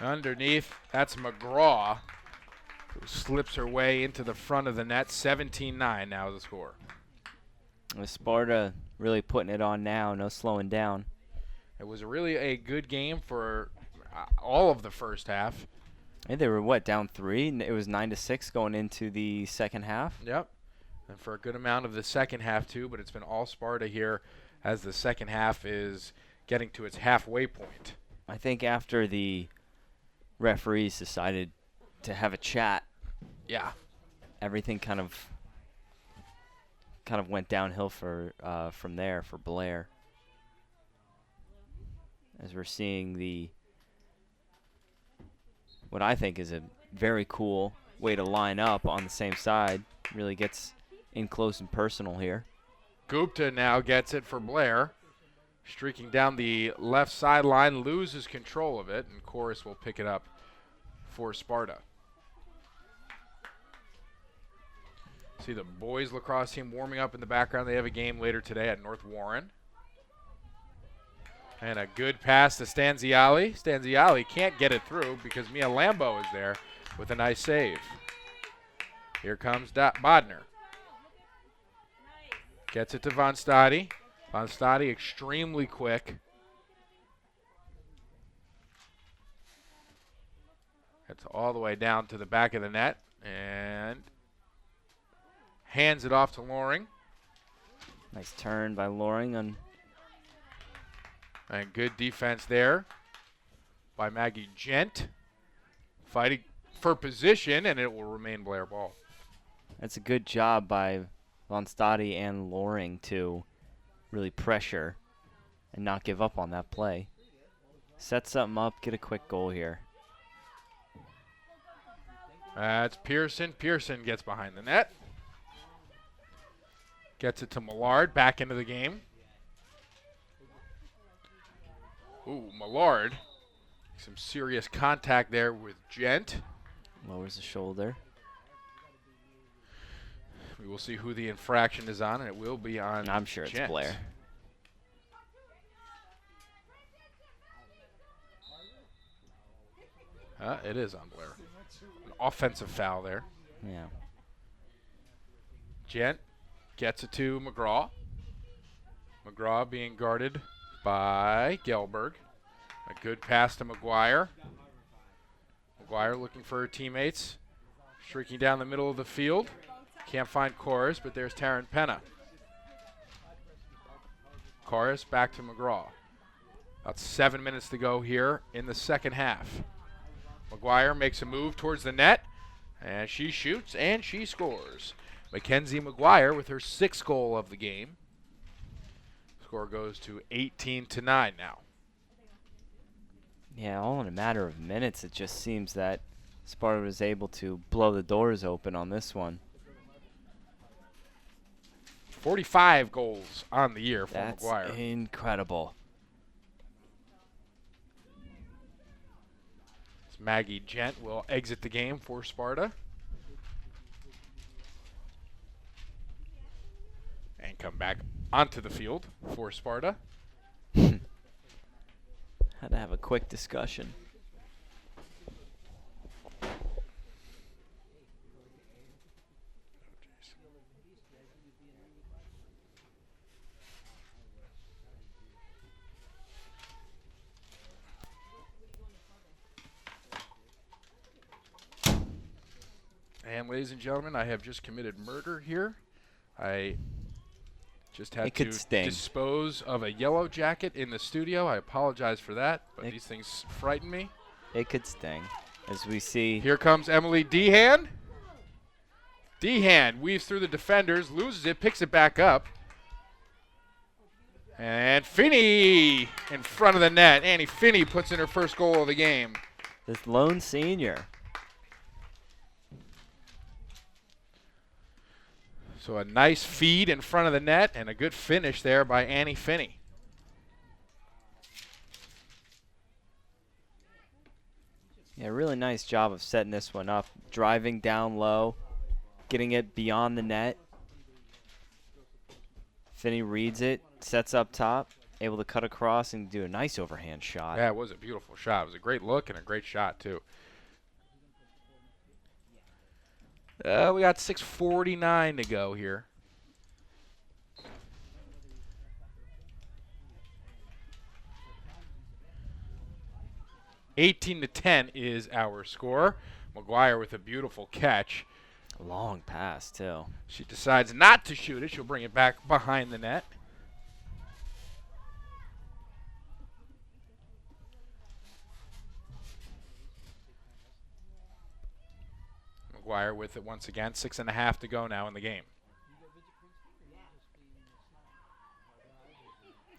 Underneath, that's McGraw, who slips her way into the front of the net. 17-9 now the score. With Sparta really putting it on now, no slowing down. It was really a good game for all of the first half. Hey, they were, down 3? It was 9-6 going into the second half? Yep, and for a good amount of the second half too, but it's been all Sparta here as the second half is getting to its halfway point. I think after the referees decided to have a chat, everything kind of went downhill for from there for Blair. As we're seeing what I think is a very cool way to line up on the same side. Really gets in close and personal here. Gupta now gets it for Blair. Streaking down the left sideline, loses control of it, and Chorus will pick it up for Sparta. See the boys lacrosse team warming up in the background. They have a game later today at North Warren. And a good pass to Stanziali. Stanziali can't get it through because Mia Lambo is there with a nice save. Here comes Bodner. Gets it to Von Stadi. Von Stadi extremely quick. Gets all the way down to the back of the net. And hands it off to Loring. Nice turn by Loring on. And good defense there by Maggie Gent. Fighting for position, and it will remain Blair ball. That's a good job by Von Stade and Loring to really pressure and not give up on that play. Set something up, get a quick goal here. That's Pearson. Pearson gets behind the net. Gets it to Millard, back into the game. Ooh, Millard. Some serious contact there with Gent. Lowers the shoulder. We will see who the infraction is on, and it will be on I'm sure Gent. it's Blair. It is on Blair. An offensive foul there. Yeah. Gent gets it to McGraw. McGraw being guarded by Gelberg. A good pass to McGuire. McGuire looking for her teammates. Streaking down the middle of the field. Can't find Corus, but there's Taryn Penna. Corus back to McGraw. About 7 minutes to go here in the second half. McGuire makes a move towards the net, and she shoots and she scores. Mackenzie McGuire with her 6th goal of the game. Score goes to 18-9 now. Yeah, all in a matter of minutes, it just seems that Sparta was able to blow the doors open on this one. 45 goals on the year for That's McGuire. incredible. Maggie Gent will exit the game for Sparta. And come back onto the field for Sparta. Had to have a quick discussion. And ladies and gentlemen, I have just committed murder here. I just had It could to sting. dispose of a yellow jacket in the studio. I apologize for that, but It- these things frighten me. It could sting. As we see, Here comes Emily Dehan. Dehan weaves through the defenders, loses it, picks it back up. And Finney in front of the net. Annie Finney puts in her first goal of the game. this lone senior. So a nice feed in front of the net and a good finish there by Annie Finney. Yeah, really nice job of setting this one up. Driving down low, getting it beyond the net. Finney reads it, sets up top, able to cut across and do a nice overhand shot. Yeah, it was a beautiful shot. It was a great look and a great shot, too. We got 6:49 to go here. (18-10) is our score. McGuire with a beautiful catch. Long pass, too. She decides not to shoot it. She'll bring it back behind the net. McGuire with it once again. 6.5 to go now in the game.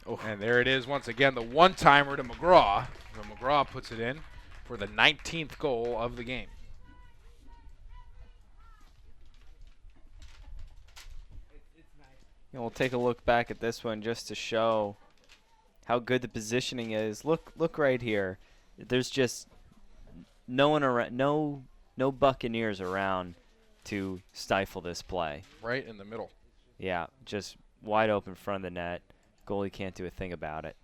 Oh. And there it is once again, the one-timer to McGraw. So McGraw puts it in for the 19th goal of the game. And we'll take a look back at this one just to show how good the positioning is. Look right here. There's just no one around, no Buccaneers around to stifle this play. Right in the middle. Yeah, just wide open in front of the net. Goalie can't do a thing about it.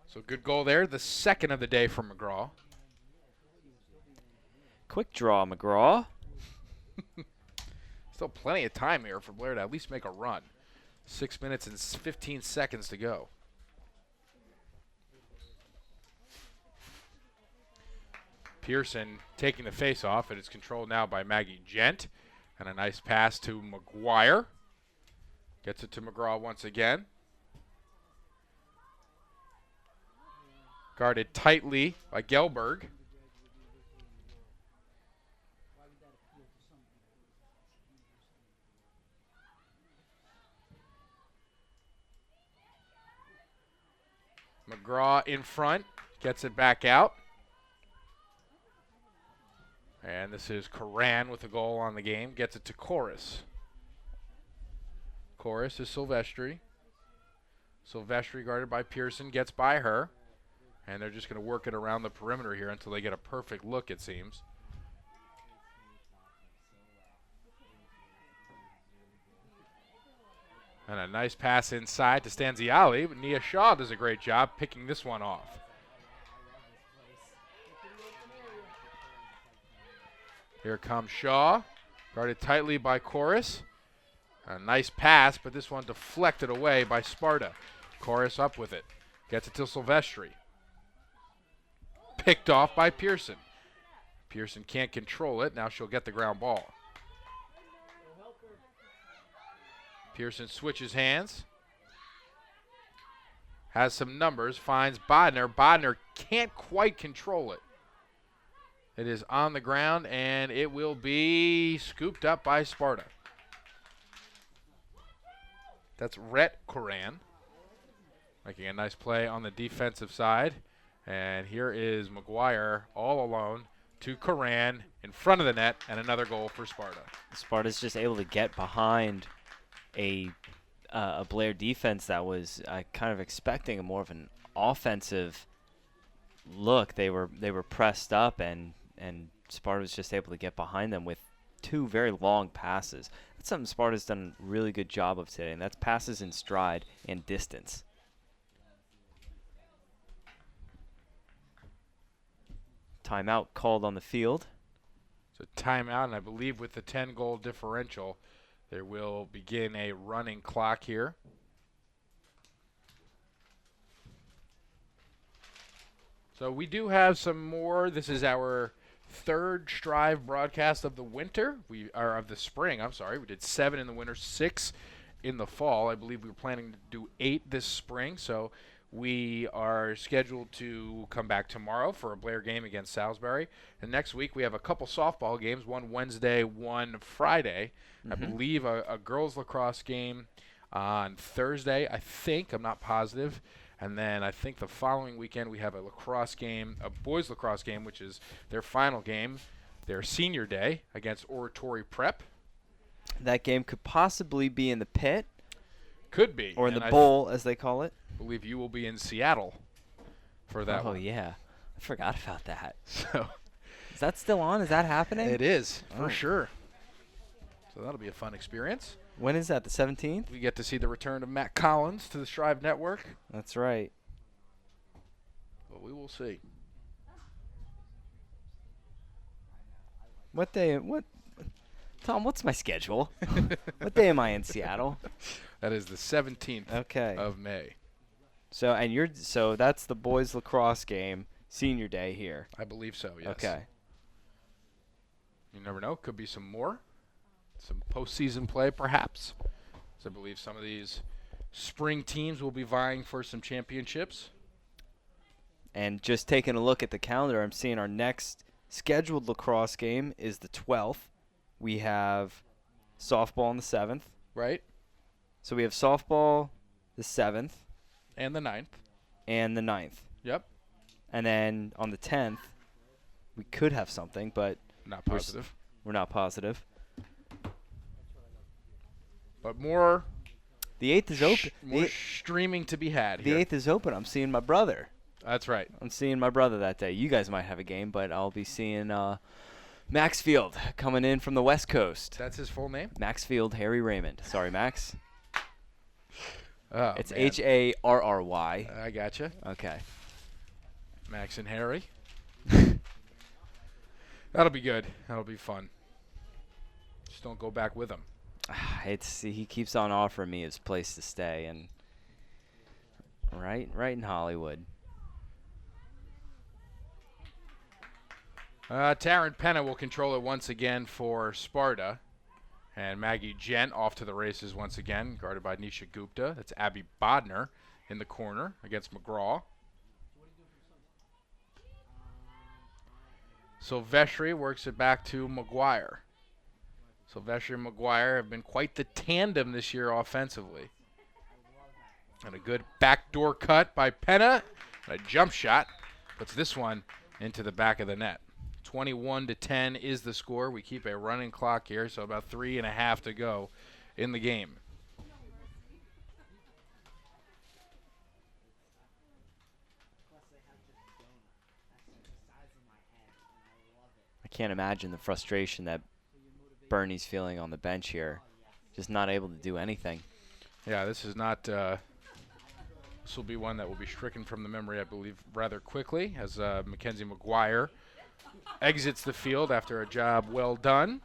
So good goal there. The second of the day from McGraw. Quick draw, McGraw. Still plenty of time here for Blair to at least make a run. 6 minutes and 15 seconds to go. Pearson taking the face off, and it's controlled now by Maggie Gent. And a nice pass to McGuire. Gets it to McGraw once again. Guarded tightly by Gelberg. McGraw in front, gets it back out. And this is Coran with a goal on the game. Gets it to Chorus. Chorus is Silvestri. Silvestri guarded by Pearson, gets by her. And they're just going to work it around the perimeter here until they get a perfect look, it seems. And a nice pass inside to Stanziali, but Nia Shaw does a great job picking this one off. Here comes Shaw, guarded tightly by Chorus. A nice pass, but this one deflected away by Sparta. Chorus up with it. Gets it to Silvestri. Picked off by Pearson. Pearson can't control it. Now she'll get the ground ball. Pearson switches hands. Has some numbers. Finds Bodner. Bodner can't quite control it. It is on the ground, and it will be scooped up by Sparta. That's Rhett Coran making a nice play on the defensive side. And here is McGuire all alone to Coran in front of the net, and another goal for Sparta. Sparta's just able to get behind a Blair defense that was kind of expecting a more of an offensive look. They were pressed up, and Sparta was just able to get behind them with two very long passes. That's something Sparta's done a really good job of today, and that's passes in stride and distance. Timeout called on the field. So timeout, and I believe with the 10-goal differential, there will begin a running clock here. So we do have some more. This is our third Strive broadcast of the winter. Of the spring, I'm sorry. We did 7 in the winter, 6 in the fall. I believe we were planning to do 8 this spring. So we are scheduled to come back tomorrow for a Blair game against Salisbury. And next week we have a couple softball games, one Wednesday, one Friday. I believe a girls lacrosse game on Thursday, I think. I'm not positive. And then I think the following weekend we have a lacrosse game, a boys lacrosse game, which is their final game, their senior day against Oratory Prep. That game could possibly be in the pit. Could be. Or in the bowl, as they call it. I believe you will be in Seattle for that one. Oh, yeah. I forgot about that. So is that still on? Is that happening? it is, for sure. So that'll be a fun experience. When is that, the 17th? We get to see the return of Matt Collins to the Strive Network. That's right. But we will see. What day? Tom, what's my schedule? What day am I in Seattle? That is the 17th of May. So that's the boys lacrosse game, senior day here. I believe so, yes. Okay. You never know. Could be some more. Some postseason play, perhaps. So I believe some of these spring teams will be vying for some championships. And just taking a look at the calendar, I'm seeing our next scheduled lacrosse game is the 12th. We have softball on the 7th. Right. So we have softball the 7th. And the 9th. And the 9th. Yep. And then on the 10th, we could have something, but not positive. We're not positive. But more. The 8th is open. More streaming to be had here. The 8th is open. I'm seeing my brother. That's right. I'm seeing my brother that day. You guys might have a game, but I'll be seeing Maxfield coming in from the West Coast. That's his full name? Maxfield Harry Raymond. Sorry, Max. Oh, it's man. Harry. I gotcha. Okay. Max and Harry. That'll be good. That'll be fun. Just don't go back with him. He keeps on offering me his place to stay, and right in Hollywood. Taryn Penna will control it once again for Sparta. And Maggie Gent off to the races once again, guarded by Nisha Gupta. That's Abby Bodner in the corner against McGraw. Silvestri works it back to McGuire. Silvestri and McGuire have been quite the tandem this year offensively. And a good backdoor cut by Penna. And a jump shot puts this one into the back of the net. 21-10 is the score. We keep a running clock here, so about 3.5 to go in the game. I can't imagine the frustration that Bernie's feeling on the bench here. Just not able to do anything. Yeah, this is not. This will be one that will be stricken from the memory, I believe, rather quickly as Mackenzie McGuire exits the field after a job well done.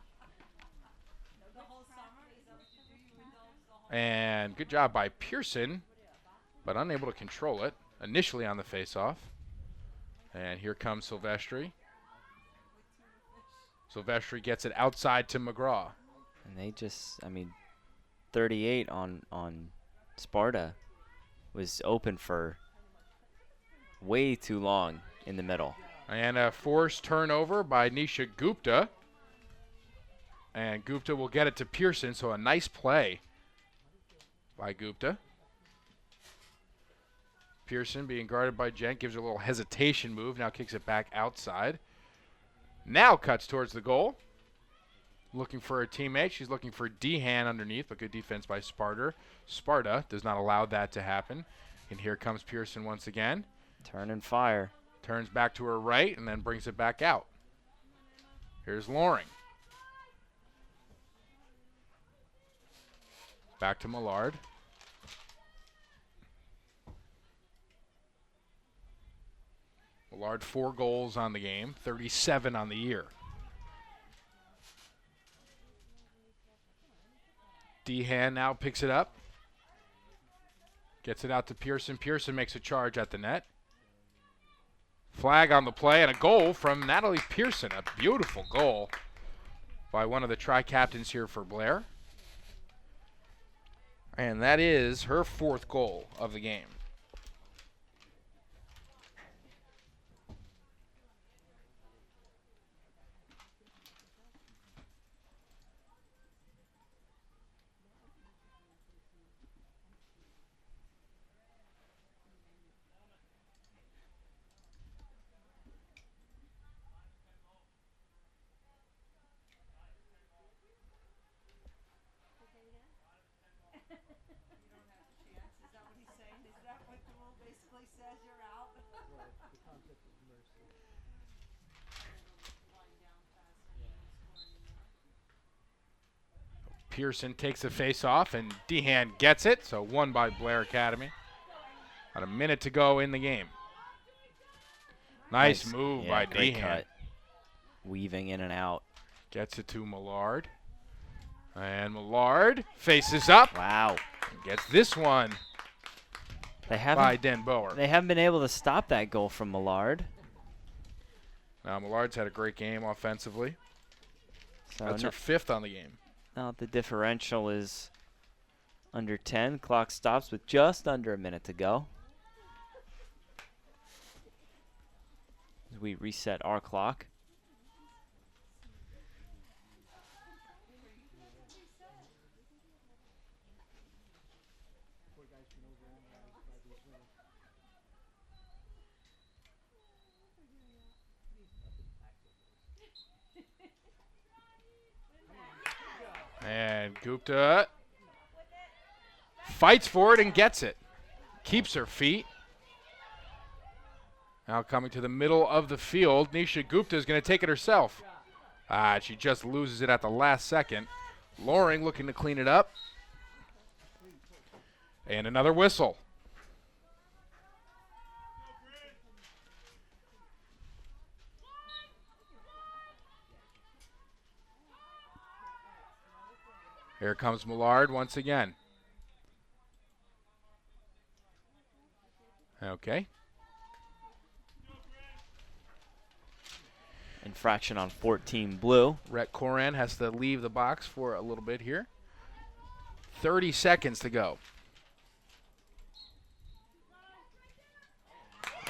And good job by Pearson, but unable to control it initially on the faceoff. And here comes Silvestri. Silvestri gets it outside to McGraw. And they just, 38 on Sparta was open for way too long in the middle. And a forced turnover by Nisha Gupta. And Gupta will get it to Pearson, so a nice play by Gupta. Pearson being guarded by Gent, gives her a little hesitation move, now kicks it back outside. Now cuts towards the goal. Looking for a teammate. She's looking for Dehan underneath, but good defense by Sparta. Sparta does not allow that to happen. And here comes Pearson once again. Turn and fire. Turns back to her right and then brings it back out. Here's Loring. Back to Millard. Millard 4 goals on the game, 37 on the year. Dehan now picks it up. Gets it out to Pearson. Pearson makes a charge at the net. Flag on the play and a goal from Natalie Pearson. A beautiful goal by one of the tri-captains here for Blair. And that is her 4th goal of the game. Pearson takes a face off and Dehan gets it, so won by Blair Academy. About a minute to go in the game. Nice move by great Dehan. Cut. Weaving in and out. Gets it to Millard. And Millard faces up. Wow. And gets this one They by haven't Den Boer. they haven't been able to stop that goal from Millard. Now Millard's had a great game offensively. So That's her 5th on the game. now the differential is under 10. Clock stops with just under a minute to go. As we reset our clock. And Gupta fights for it and gets it. Keeps her feet. Now coming to the middle of the field, Nisha Gupta is going to take it herself. She just loses it at the last second. Loring looking to clean it up. And another whistle. Here comes Millard once again. Okay. Infraction on 14 blue. Rhett Coran has to leave the box for a little bit here. 30 seconds to go.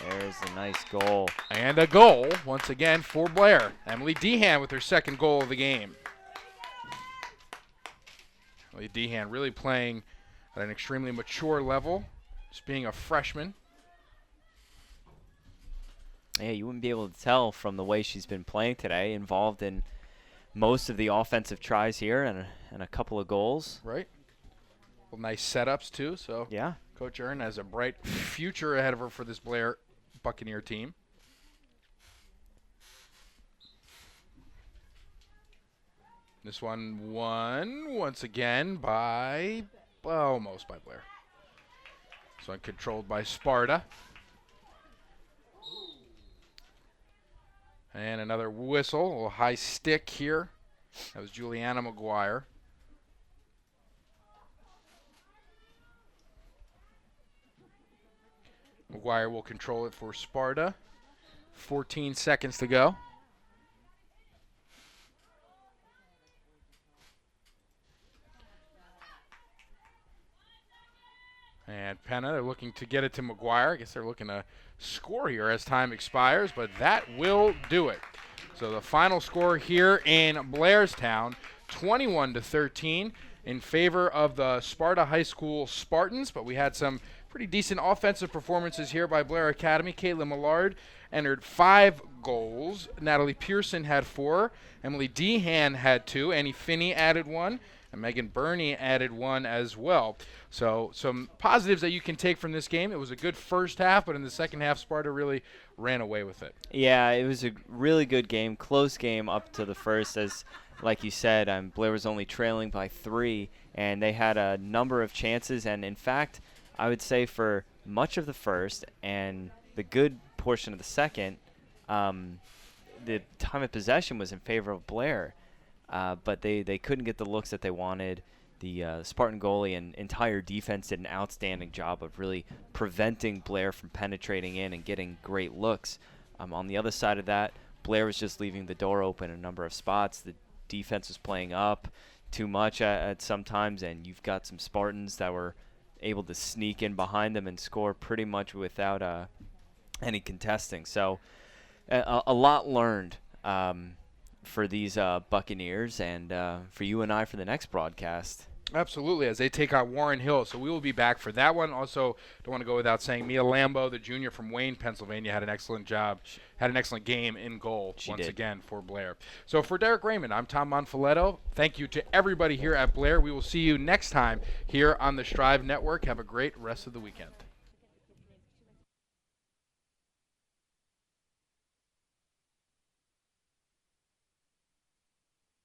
There's a nice goal. And a goal, once again, for Blair. Emily Dehan with her second goal of the game. Emily Dehan really playing at an extremely mature level, just being a freshman. Yeah, you wouldn't be able to tell from the way she's been playing today, involved in most of the offensive tries here and a couple of goals. Right. Well, nice setups, too. So Yeah. Coach Earn has a bright future ahead of her for this Blair Buccaneer team. This one won once again by, well, almost by Blair. This one controlled by Sparta. And another whistle, a little high stick here. That was Juliana McGuire. McGuire will control it for Sparta. 14 seconds to go. And Penna, they're looking to get it to McGuire. I guess they're looking to score here as time expires, but that will do it. So the final score here in Blairstown, 21-13 in favor of the Sparta High School Spartans, but we had some pretty decent offensive performances here by Blair Academy. Caitlin Millard entered 5 goals. Natalie Pearson had 4. Emily Dehan had 2. Annie Finney added 1. And Megan Burney added 1 as well. So some positives that you can take from this game. It was a good first half, but in the second half, Sparta really ran away with it. Yeah, it was a really good game, close game up to the first. As like you said, Blair was only trailing by 3, and they had a number of chances. And in fact, I would say for much of the first and the good portion of the second, the time of possession was in favor of Blair. But they couldn't get the looks that they wanted. The Spartan goalie and entire defense did an outstanding job of really preventing Blair from penetrating in and getting great looks. On the other side of that, Blair was just leaving the door open in a number of spots. The defense was playing up too much at sometimes, and you've got some Spartans that were able to sneak in behind them and score pretty much without any contesting. So a lot learned for these Buccaneers and for you and I for the next broadcast. Absolutely, as they take on Warren Hill. So we will be back for that one. Also, don't want to go without saying Mia Lambo, the junior from Wayne, Pennsylvania, had an excellent job, had an excellent game in goal once again for Blair. So for Derek Raymond, I'm Tom Monfiletto. Thank you to everybody here at Blair. We will see you next time here on the Strive Network. Have a great rest of the weekend.